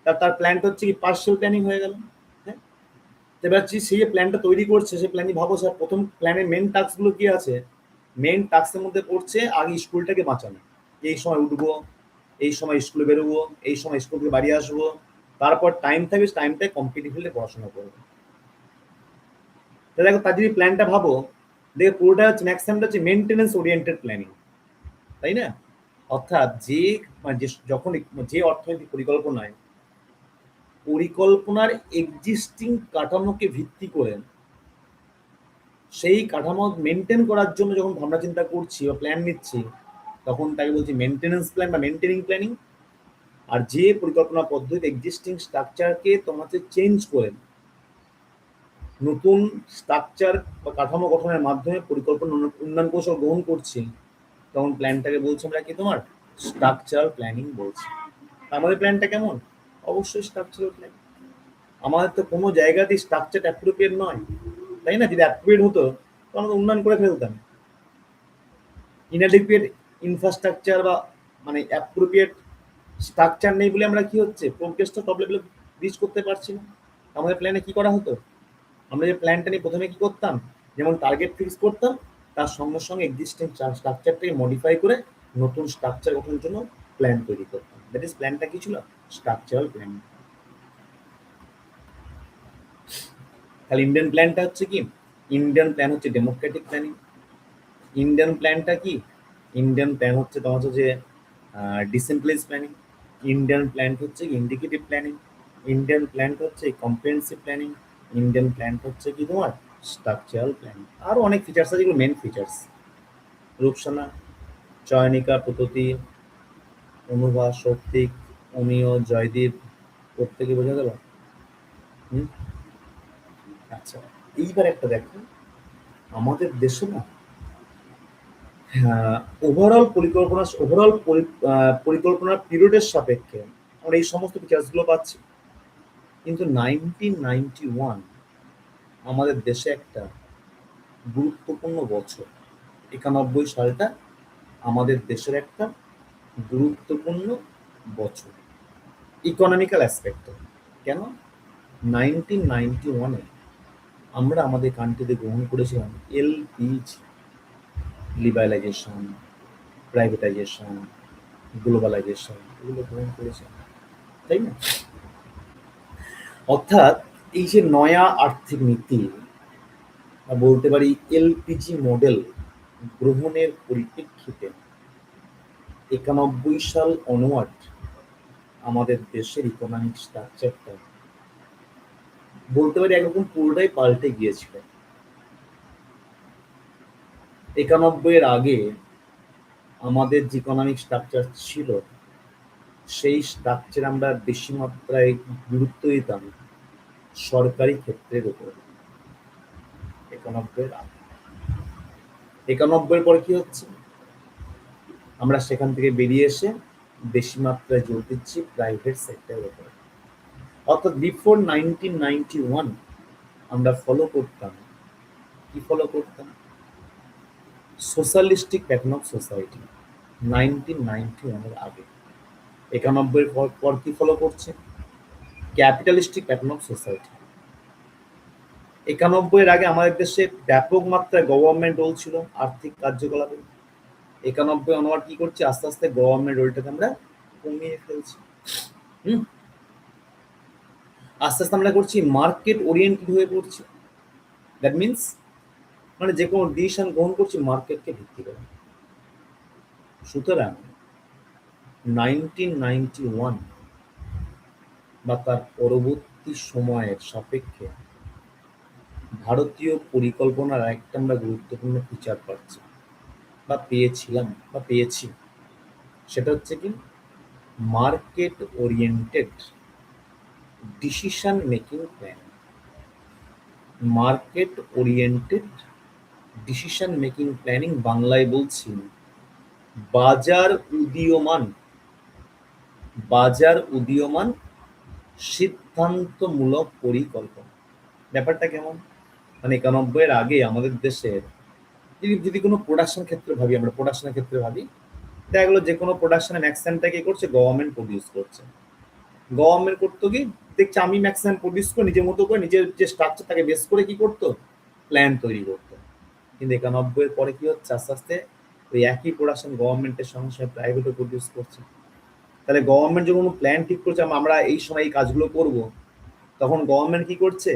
তার প্ল্যানটা হচ্ছে কি পার্সিয়াল প্ল্যানিং হয়ে গেল। হ্যাঁ, এবার সে যে প্ল্যানটা তৈরি করছে, সে প্ল্যানই ভাবো স্যার, প্রথম প্ল্যানের মেন টাস্কগুলো কি আছে, মেন টাস্কের মধ্যে পড়ছে আগে স্কুলটাকে বাঁচানো, এই সময় উঠবো, এই সময় স্কুলে বেরোবো, এই সময় স্কুল থেকে বাড়ি আসবো, তারপর টাইম থাকবে, টাইমটায় কম্পিটিটিভ ফিল্ডে পড়াশোনা করবো। দেখো তার যদি প্ল্যানটা ভাবো, দেখে পুরোটা হচ্ছে ম্যাক্সিমামটা হচ্ছে মেনটেনেন্স ওরিয়েন্টেড প্ল্যানিং, তাই না? অর্থাৎ যে যখন যে অর্থনৈতিক পরিকল্পনায় পরিকল্পনার এক্সিস্টিং কাঠামোকে ভিত্তি করে সেই কাঠামো মেনটেন করার জন্য যখন ভাবনা চিন্তা করছি বা প্ল্যান নিচ্ছি, তখন তাকে বলছি মেনটেনেন্স প্ল্যান বা মেনটেনিং প্ল্যানিং। আর যে পরিকল্পনা পদ্ধতি এক্সিস্টিং স্ট্রাকচারকে তোমাকে চেঞ্জ করে নতুন স্ট্রাকচার বা কাঠামো গঠনের মাধ্যমে পরিকল্পনা উন্নয়ন কৌশল গ্রহণ করছি, তখন প্ল্যানটাকে বলছি আমরা কি তোমার স্ট্রাকচারাল প্ল্যানিং বলছি। আমাদের প্ল্যানটা কেমন? অবশ্যই স্ট্রাকচারাল প্ল্যান। আমাদের তো কোনো জায়গাতেই স্ট্রাকচার অ্যাপ্রোপ্রিয়েট নয়, তাই না? যদি অ্যাপ্রোপ্রিয়েট হতো তো আমরা উন্নয়ন করে ফেলতাম। ইনঅ্যাডিকুয়েট ইনফ্রাস্ট্রাকচার বা মানে অ্যাপ্রোপ্রিয়েট স্ট্রাকচার নেই বলে আমরা কি হচ্ছে প্রোগ্রেসটা টপ লেভেলে রিচ করতে পারছি না। আমাদের প্ল্যানে কি করা হতো? আমরা যে প্ল্যানটা নিয়ে প্রথমে কি করতাম, যেমন টার্গেট ফিক্স করতাম, তার সঙ্গে সঙ্গে এক্সিস্টিং স্ট্রাকচারটাকে মডিফাই করে নতুন স্ট্রাকচার গঠনের জন্য প্ল্যান তৈরি করতাম। দ্যাট ইজ প্ল্যানটা কি ছিল? Structural plan. তাহলে ইন্ডিয়ান প্ল্যানটা হচ্ছে কি? ইন্ডিয়ান প্ল্যান হচ্ছে ডেমোক্রেটিক প্ল্যানিং। ইন্ডিয়ান প্ল্যানটা কি? ইন্ডিয়ান প্ল্যান হচ্ছে তোমার হচ্ছে যে ডিসেন্ট্রালাইজ প্ল্যানিং। ইন্ডিয়ান প্ল্যান হচ্ছে ইন্ডিকেটিভ প্ল্যানিং। ইন্ডিয়ান প্ল্যান হচ্ছে কম্প্রিহেনসিভ প্ল্যানিং। ইন্ডিয়ান প্ল্যান হচ্ছে কি তোমার স্ট্রাকচারাল প্ল্যানিং। আরও অনেক ফিচার্স আছে, যেগুলো মেন ফিচার্স। রূপসানা, চয়নিকা, প্রততি, অনুভা, সৌক্তিক, অমিয়, জয়দীপ, প্রত্যেকে বোঝা গেল? হুম, আচ্ছা। এইবার একটা দেখো, আমাদের দেশে না পরিকল্পনার পিরিয়ডের সাপেক্ষে আমরা এই সমস্ত ফিচার্সগুলো পাচ্ছি। কিন্তু 1991 আমাদের দেশে একটা গুরুত্বপূর্ণ বছর। 91 সালটা আমাদের দেশের একটা গুরুত্বপূর্ণ বছর ইকোনমিক্যাল অ্যাসপেক্টে। কেন? 1991-এ আমরা আমাদের কান্ট্রিতে গ্রহণ করেছিলাম এলপিজি, লিবারালাইজেশন, প্রাইভেটাইজেশন, গ্লোবালাইজেশন, এগুলো গ্রহণ করেছিলাম, তাই না? অর্থাৎ এই যে নয়া আর্থিক নীতি বা বলতে পারি এলপিজি মডেল গ্রহণের পরিপ্রেক্ষিতে 91 সাল অনওয়ার্ড আমাদের দেশের ইকোনমিক স্ট্রাকচারটা বলতে পারি একরকম পুরোটাই পাল্টে গিয়েছিল। 91-এর আগে আমাদের যে ইকোনমিক স্ট্রাকচার ছিল, সেই স্ট্রাকচার আমরা বেশি মাত্রায় গুরুত্ব দিতাম সরকারি ক্ষেত্রের উপর। 91-এর আগে, 91-এর পরে কি হচ্ছে? আমরা সেখান থেকে বেরিয়ে এসে বেশি মাত্রায় জোর দিচ্ছি প্রাইভেট সেক্টরের উপর। অর্থাৎ বিফোর 1991 আমরা ফলো করতাম কি? ফলো করতাম সোশ্যালিস্টিক প্যাটার্ন অফ সোসাইটি 1991-এর আগে। 91-এর পর কি ফলো করছে? Capitalistic pattern of society. 91-এর আগে আমাদের দেশে ব্যাপক মাত্রায় গভর্নমেন্ট রোল ছিল আর্থিক কার্যকলাপে। 91 অনওয়ার্ড কি করছে? আস্তে আস্তে গভর্নমেন্ট রোলটাকে আমরা কমিয়ে ফেলছি। আস্তে আস্তে আমরা করছি মার্কেট ওরিয়েন্টেড হয়ে পড়ছি। দ্যাট মিনস মানে যে কোনো ডিসিশন গ্রহণ করছি মার্কেটকে ভিত্তি করে। সুতরাং 1991 বা তার পরবর্তী সময়ের সাপেক্ষে ভারতীয় পরিকল্পনার একটা আমরা গুরুত্বপূর্ণ ফিচার পাচ্ছি বা পেয়েছিলাম বা পেয়েছি। সেটা হচ্ছে কি? Market oriented decision making plan. Market oriented decision making planning, বাংলায় বলছি বাজার উদীয়মান সিদ্ধান্তমূলক পরিকল্পনা। ব্যাপারটা কেমন? মানে 91-এর আগে আমাদের দেশের যদি কোনো প্রোডাকশন ক্ষেত্রে ভাবি, আমরা প্রোডাকশনের ক্ষেত্রে ভাবি, দেখা গেলো যে কোনো প্রোডাকশনের ম্যাক্সিমামটা কি করছে? গভর্নমেন্ট প্রডিউস করছে। গভর্নমেন্ট করতো কি? দেখছে আমি ম্যাক্সিমাম প্রডিউস করে নিজের মতো করে নিজের যে স্ট্রাকচার তাকে বেস করে কি করতো? প্ল্যান তৈরি করতো। কিন্তু 91-এর পরে কি হচ্ছে? আস্তে আস্তে ওই একই প্রোডাকশন গভর্নমেন্টের সঙ্গে সঙ্গে প্রাইভেটও প্রডিউস করছে। তাহলে গভর্নমেন্ট যখন প্ল্যান ঠিক করছে আমরা এই সময় এই কাজগুলো করব, তখন গভর্নমেন্ট কি করছে?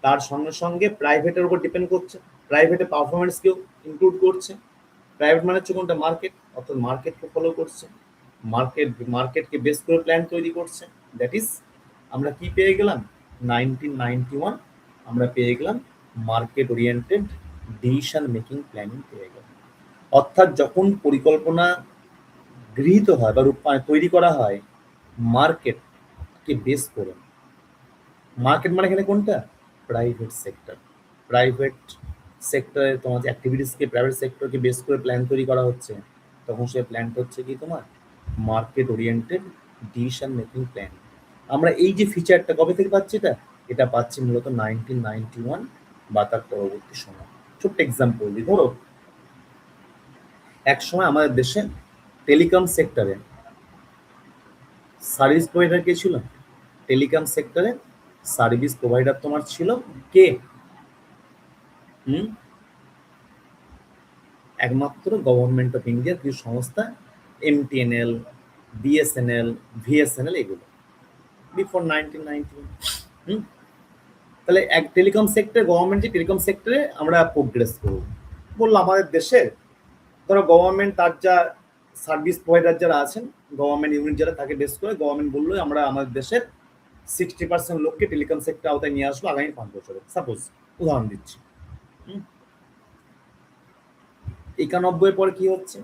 তার সঙ্গে সঙ্গে প্রাইভেটের উপর ডিপেন্ড করছে, প্রাইভেটের পারফরমেন্সকেও ইনক্লুড করছে। প্রাইভেট মানে হচ্ছে কোনটা? মার্কেট। অর্থাৎ মার্কেটকে ফলো করছে, মার্কেটকে বেস করে প্ল্যান তৈরি করছে। দ্যাট ইজ আমরা কি পেয়ে গেলাম? 1991 আমরা পেয়ে গেলাম market oriented decision making planning পেয়ে গেলাম। অর্থাৎ যখন পরিকল্পনা গৃহীত হয় বা তৈরি করা হয় মার্কেটকে বেস করে। মার্কেট মানে এখানে কোনটা? Private sector. প্রাইভেট সেক্টরে তোমার অ্যাক্টিভিটিসকে প্রাইভেট সেক্টরকে বেস করে প্ল্যান তৈরি করা হচ্ছে, তখন সেই প্ল্যানটা হচ্ছে কি তোমার market oriented decision making plan. আমরা এই যে ফিচারটা কবে থেকে পাচ্ছি, এটা পাচ্ছি মূলত 1991 বা তার পরবর্তী সময়। ছোট্ট এক্সাম্পল দিই, ধরো এক সময় আমাদের দেশে টেলিকম সেক্টরে সার্ভিস প্রোভাইডার কে ছিল? টেলিকম সেক্টরে সার্ভিস প্রোভাইডার তোমার ছিল কে? হুম, একমাত্র গভর্নমেন্ট অফ ইন্ডিয়ার কিছু সংস্থা, এমটিএনএল, বিএসএনএল, ভিএসএনএল, এগুলো বিফোর 1991। হুম, তাহলে এক টেলিকম সেক্টর, গভর্নমেন্ট যে টেলিকম সেক্টরে আমরা প্রোগ্রেস করবো বললো আমাদের দেশে, ধরো গভর্নমেন্ট তার যা সার্ভিস প্রোভাইডার যারা আছেন, গভর্নমেন্ট ইউনিট যারা, তাকে বেস করে গভর্নমেন্ট বললো আমরা আমাদের দেশের 60% লোককে টেলিকম সেক্টর আওতায় নিয়ে আসবো আগামী 5 বছরে, সাপোজ উদাহরণ দিচ্ছি। 91 পরে কি হচ্ছে,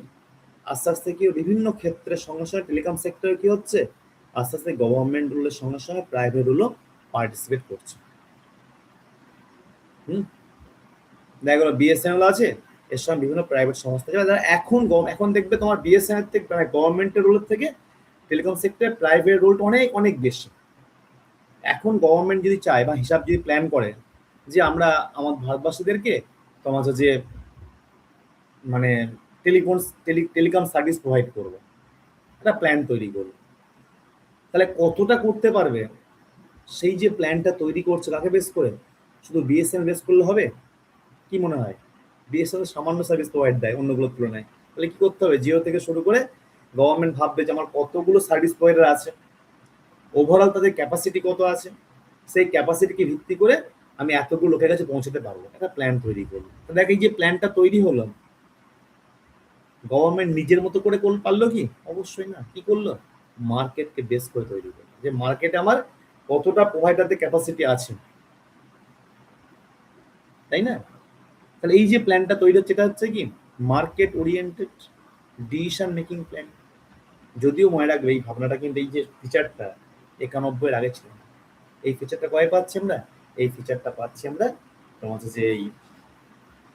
আস্তে আস্তে কি বিভিন্ন ক্ষেত্রে সঙ্গে সঙ্গে টেলিকম সেক্টরে কি হচ্ছে, আস্তে আস্তে গভর্নমেন্ট রুলের সঙ্গে সঙ্গে প্রাইভেট রুলও পার্টিসিপেট করছে। দেখা গেল বিএসএনএল আছে, এর সঙ্গে বিভিন্ন প্রাইভেট সংস্থা যারা এখন দেখবে তোমার বিএসএনএল থেকে মানে গভর্নমেন্টের রোলের থেকে টেলিকম সেক্টরে প্রাইভেট রোলটা অনেক অনেক বেশি। এখন গভর্নমেন্ট যদি চায় বা হিসাব যদি প্ল্যান করে যে আমরা আমার ভারতবাসীদেরকে তোমার হচ্ছে যে মানে টেলিকম সার্ভিস প্রোভাইড করবো, একটা প্ল্যান তৈরি করবো, তাহলে কতটা করতে পারবে? সেই যে প্ল্যানটা তৈরি করছে তাকে বেস করে শুধু বিএসএনএল বেস করলে হবে? কি মনে হয়? বিএসএনএল সামান্য সার্ভিস প্রোভাইড দেয় অন্যগুলোর তুলনায়, তাহলে কি করতে হবে? জিও থেকে শুরু করে গভর্নমেন্ট ভাববে যে আমার কতগুলো সার্ভিস প্রোভাইডার আছে, ওভারঅল তাদের ক্যাপাসিটি কত আছে, সেই ক্যাপাসিটিকে ভিত্তি করে আমি এতগুলো লোকের কাছে পৌঁছাতে পারবো, একটা প্ল্যান তৈরি করবো। দেখ এই যে প্ল্যানটা তৈরি হলো, গভর্নমেন্ট নিজের মতো করে পারলো কি? অবশ্যই না। কি করলো? মার্কেটকে বেস করে তৈরি করলো, যে মার্কেটে আমার কতটা প্রোভাইডারদের ক্যাপাসিটি আছে, তাই না? তাহলে এই যে প্ল্যানটা তৈরি হচ্ছে এটা হচ্ছে কি market oriented decision making plan. যদিও মনে রাখবে এই ভাবনাটা কিন্তু এই যে ফিচারটা 91 এর আগে ছিল না। এই ফিচারটা কবে পাচ্ছি আমরা? এই ফিচারটা পাচ্ছি আমরা তোমার হচ্ছে যে এই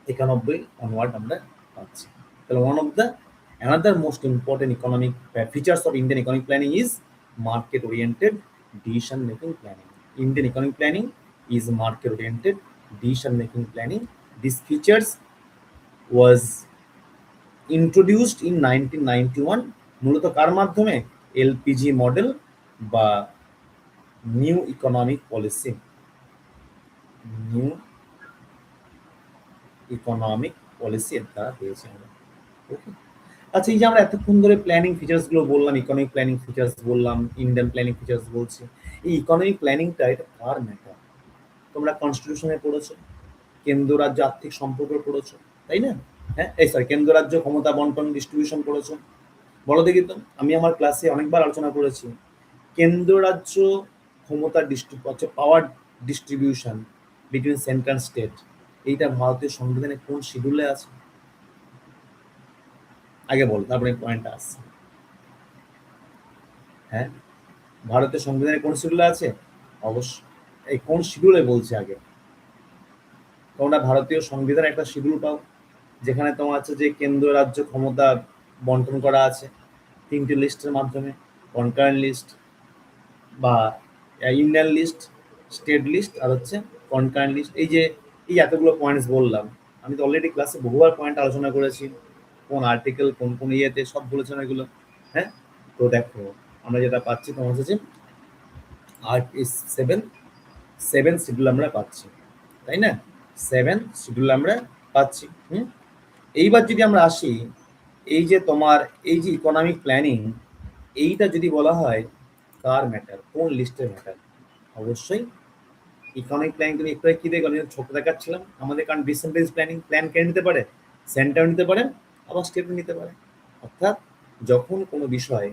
91 অনওয়ার্ড আমরা পাচ্ছি। তাহলে one of the another most important economic features of Indian economic planning is market oriented decision making planning. Indian economic planning is market oriented decision making planning. These features was introduced in 1991 মূলত কার মাধ্যমে? এলপিজি মডেল বা new economic policy. New economic policy এর দ্বারা পেয়েছি আমরা। ওকে, আচ্ছা এই যে আমরা এতক্ষণ ধরে প্ল্যানিং ফিচার্স গুলো বললাম, ইকোনমিক প্ল্যানিং ফিচার্স বললাম, ইন্ডিয়ান প্ল্যানিং ফিচার্স বলছি, এই ইকোনমিক প্ল্যানিংটা এটা কার ম্যাটার? তোমরা কনস্টিটিউশনে পড়েছো, কেন্দ্র রাজ্য আর্থিক সম্পর্ক পড়েছো, তাই না? হ্যাঁ, এই সরি, কেন্দ্র রাজ্য ক্ষমতা বন্টন ডিস্ট্রিবিউশন পড়েছো। বলো দেখি তো, আমি আমার ক্লাসে অনেকবার আলোচনা করেছি কেন্দ্র রাজ্য ক্ষমতা power distribution between central state, এইটা ভারতীয় সংবিধানে কোন শিডিউলে আছে? আগে বলো, তারপরে পয়েন্টটা আসছে। হ্যাঁ, ভারতের সংবিধানে কোন শিডিউলে আছে? অবশ্যই এই কোন শিডিউলে বলছে আগে। তোমরা ভারতীয় সংবিধান একটা শিডিউল পাও যেখানে তোমার আছে যে কেন্দ্র রাজ্য ক্ষমতা বন্টন করা আছে 3টি লিস্টের মাধ্যমে, কনকারেন্ট লিস্ট বা ইন্ডিয়ান লিস্ট, স্টেট লিস্ট আর হচ্ছে কনকারেন্ট লিস্ট। এই যে এই এতগুলো পয়েন্টস বললাম, আমি তো অলরেডি ক্লাসে বহুবার পয়েন্ট আলোচনা করেছি, কোন আর্টিকেল কোন কোন ইয়েতে সব বলেছেন এগুলো। হ্যাঁ, তো দেখো আমরা যেটা পাচ্ছি তোমার হচ্ছে সেভেন সেভেন শিডিউল আমরা পাচ্ছি, তাই না? 7 শিডিউল আমরা পাচ্ছি। এইবার যদি আমরা আসি এই যে তোমার এই যে ইকোনমিক প্ল্যানিং, এইটা যদি বলা হয় কার ম্যাটার, কোন লিস্টের ম্যাটার? অবশ্যই ইকোনমিক প্ল্যানিং। তুমি একটু কি দেখো, আমি ছোট দেখাচ্ছিলাম আমাদের, কারণ ডিসেন্ট্রালাইজড প্ল্যান কে নিতে পারে? সেন্টার নিতে পারে, আবার স্টেট নিতে পারে। অর্থাৎ যখন কোনো বিষয়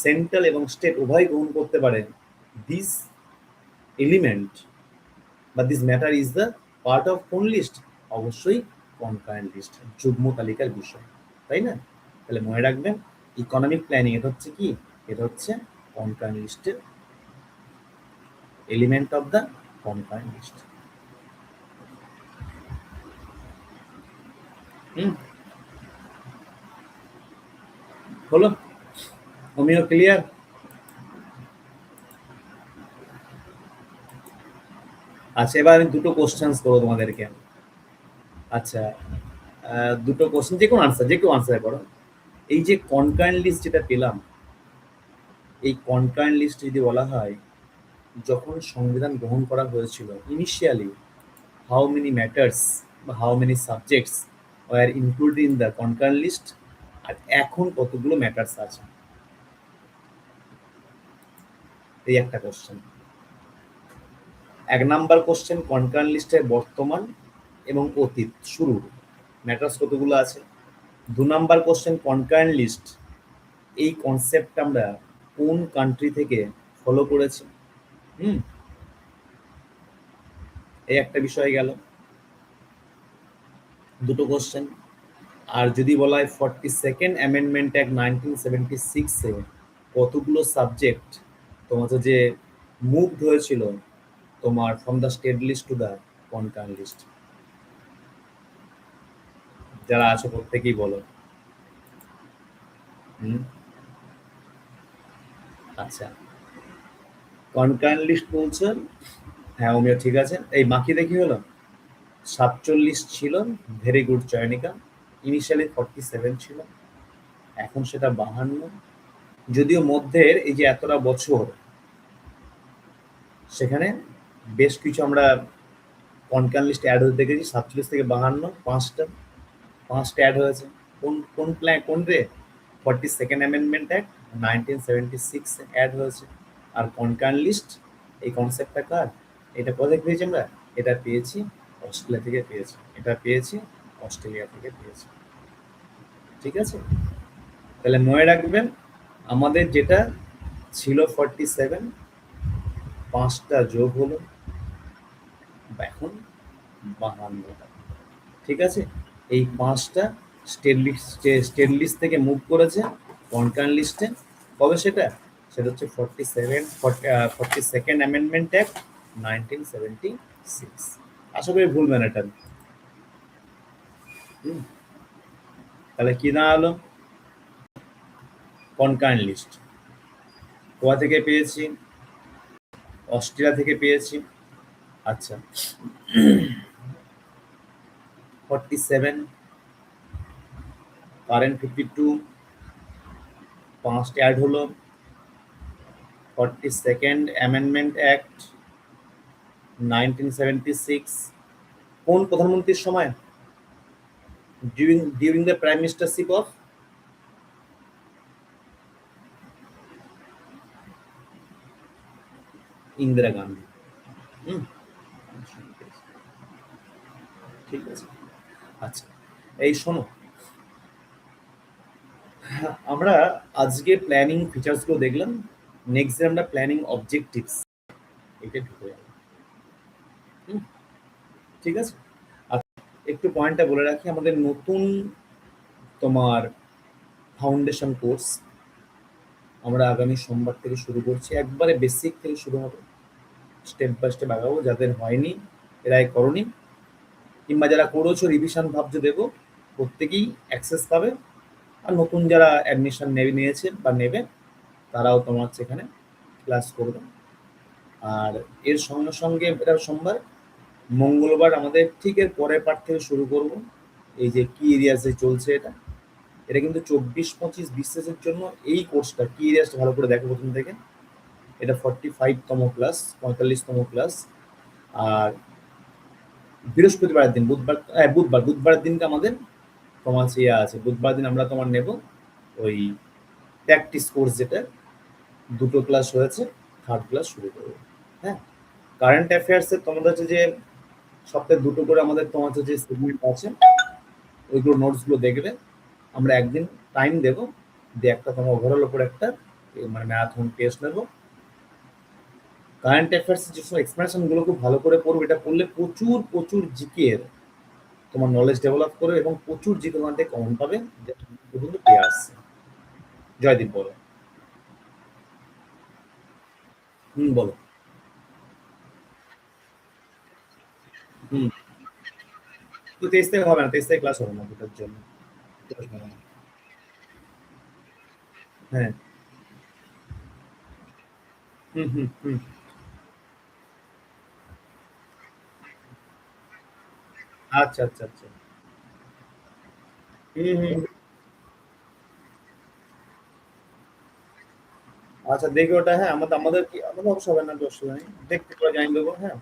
সেন্ট্রাল এবং স্টেট উভয় গ্রহণ করতে পারে, দিস এলিমেন্ট বা this matter is the part of কোন লিস্ট? অবশ্যই কনকারেন্ট লিস্ট, যুগ্ম তালিকার বিষয়, তাই না? তাহলে মনে রাখবেন ইকোনমিক প্ল্যানিং এটা হচ্ছে কি, এটা হচ্ছে কনকারেন্ট লিস্টের element of the concurrent list. হলো? তুমিও ক্লিয়ার? আচ্ছা, এবার আমি দুটো কোশ্চেন্স করবো তোমাদেরকে। আচ্ছা, দুটো কোশ্চেন, যে কোনো আনসার, যে কেউ আনসার করো। এই যে কনকারেন্ট লিস্ট যেটা পেলাম, এই কনকারেন্ট লিস্ট যদি বলা হয় যখন সংবিধান গ্রহণ করা হয়েছিল ইনিশিয়ালি হাউ মেনি ম্যাটার্স বা how many subjects were included in the concurrent list, আর এখন কতগুলো ম্যাটার্স আছে, এই একটা কোশ্চেন। 1 নাম্বার কোশ্চেন, কনকারেন্ট লিস্টের বর্তমান এবং অতীত শুরু ম্যাটার্স কতগুলো আছে। 2 নাম্বার কোশ্চেন, কনকারেন্ট লিস্ট এই কনসেপ্ট আমরা কোন কান্ট্রি থেকে ফলো করেছি। এই একটা বিষয় গেল, দুটো কোশ্চেন। আর যদি বলা হয় 42nd অ্যামেন্ডমেন্ট অ্যাক্ট 1976-এ কতগুলো সাবজেক্ট তোমার যে মুভড হয়েছিল তোমার from the state list to the concurrent list, যারা আছে প্রত্যেকেই বলো। আচ্ছা, কনকারেন্ট লিস্ট বলছে, হ্যাঁ অমিয় ঠিক আছে। এই বাকি দেখি হলো 47 ছিল, ভেরি গুড চয়নিকা। ইনিশিয়ালি 47 ছিল, এখন সেটা 52। যদিও মধ্যের এই যে এতটা বছর সেখানে বেশ কিছু আমরা কনকারেন্ট লিস্ট অ্যাড হতে দেখেছি, 47 থেকে 52 পাঁচটা অ্যাড হয়েছে। কোন কোন প্ল্যান, কোন রে? 42nd অ্যামেন্ডমেন্ট অ্যাক্ট 1976 অ্যাড হয়েছে। আর কনকারেন্ট লিস্ট এই কনসেপ্টটা কার, এটা কোথায় পেয়েছি আমরা? এটা পেয়েছি অস্ট্রেলিয়া থেকে পেয়েছি, এটা পেয়েছি অস্ট্রেলিয়া থেকে পেয়েছি। ঠিক আছে, তাহলে মনে রাখবেন আমাদের যেটা ছিল 47, 5টা যোগ হলো এখন 52টা। ঠিক আছে, এই 5টা স্টেট লিস্ট থেকে মুভ করেছে কনকারেন্ট লিস্টে। কবে সেটা? সেটা হচ্ছে 42nd অ্যামেন্ডমেন্ট অ্যাক্ট 1976। আশা করি ভুলবেন এটা। তাহলে কি দাঁড়ালো? কনকারেন্ট লিস্ট কোথা থেকে পেয়েছি? অস্ট্রেলিয়া থেকে পেয়েছি। আচ্ছা, 47, কারেন্ট 52, 5টা অ্যাড হলো। 42nd অ্যামেন্ডমেন্ট অ্যাক্ট 1976 কোন প্রধানমন্ত্রীর সময়? During the prime ministership of Indira Gandhi. ঠিক আছে, আচ্ছা এই শোনো, আমরা আজকে প্ল্যানিং ফিচার্স গুলো দেখলাম, নেক্সট আমরা প্ল্যানিং অবজেক্টিভস এটা ঢুকে যাবো। ঠিক আছে, একটু পয়েন্টটা বলে রাখি, আমাদের নতুন তোমার ফাউন্ডেশন কোর্স আমরা আগামী সোমবার থেকে শুরু করছি, একবারে বেসিক থেকে শুরু হবে, স্টেপ বাই স্টেপ আগাবো। যাদের হয়নি এরাই করনি, কিংবা যারা করেছো রিভিশন ভাবছো দেবো, প্রত্যেকেই অ্যাক্সেস পাবে। আর নতুন যারা অ্যাডমিশন নিয়েছে বা নেবে তারাও তোমার সেখানে ক্লাস করবে। আর এর সঙ্গে সঙ্গে এটা সোমবার, মঙ্গলবার আমাদের ঠিক এর পরের পার্ট থেকে শুরু করব। এই যে কি এরিয়াসে চলছে এটা, এটা কিন্তু 24-25 BCS-এর জন্য এই কোর্সটা কি এরিয়াসটা ভালো করে দেখো প্রথম থেকে। এটা 45তম ক্লাস, 45তম ক্লাস। আর বৃহস্পতিবারের দিন, বুধবারের দিনটা আমাদের তোমার ইয়ে আছে, বুধবার দিন আমরা তোমার নেব ওই প্র্যাকটিস কোর্স, যেটা 2টো ক্লাস হয়েছে, 3rd ক্লাস শুরু করবো। হ্যাঁ, কারেন্ট অ্যাফেয়ার্সের তোমাদের হচ্ছে যে সপ্তাহে 2টো করে আমাদের তোমার হচ্ছে যে সেগমেন্ট আছে, ওইগুলো নোটসগুলো দেখবে। আমরা একদিন টাইম দেবো, দিয়ে একটা তোমার ওভারঅল উপর একটা মানে ম্যারাথন টেস্ট নেবো। কারেন্ট অ্যাফেয়ার্সের যে সব এক্সপ্লেনেশনগুলো খুব ভালো করে পড়বে, এটা পড়লে প্রচুর প্রচুর জিকে এর তোমার নলেজ ডেভেলপ করবে এবং প্রচুর জিকে তোমার থেকে কমন পাবে, যেটা পর্যন্ত পেয়ে আসছে। জয়দীপ বলো। বলো। হুম। তো 23 থেকে হবে না, 23 থেকে ক্লাস হবে না দুটোর জন্য। হ্যাঁ। হুম, হুম, হুম। আচ্ছা, আচ্ছা, আচ্ছা। হুম, হুম। আচ্ছা দেখি ওটা, হ্যাঁ, আমাদের কি আমাদের অবশ্য হবে না, অসুবিধা নেই। দেখতে পরে জানিয়ে দেবো, হ্যাঁ।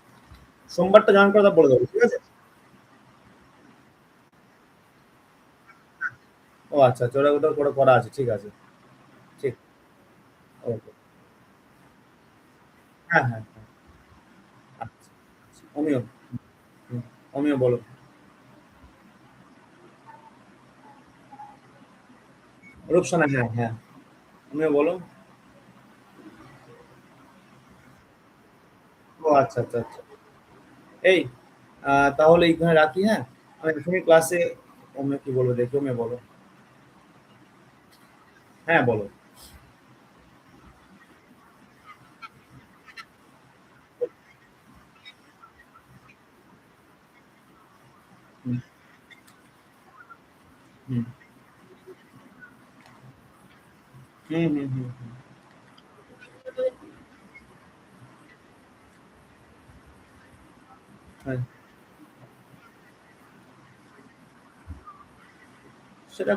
সোমবারটা জয়েন করে তারপর বলে দেবো, ঠিক আছে? ও আচ্ছা, আচ্ছা, ওটা ওটা করা আছে, ঠিক আছে। ঠিক। ওকে। হ্যাঁ, হ্যাঁ, হ্যাঁ। আচ্ছা, আচ্ছা। অমিয়, হুম, অমিয় বলো। রূপসানা, হ্যাঁ, হ্যাঁ। অমিয় বলো। ও আচ্ছা, আচ্ছা, আচ্ছা। এই তাহলে এইখানে রাখি, হ্যাঁ? আমি এখনই ক্লাসে অমিয় কি বলবে দেখি, অমিয় বলো। হ্যাঁ, বলো। হুম, হুম, হুম, হুম, হুম, হুম। হ্যাঁ, সেটা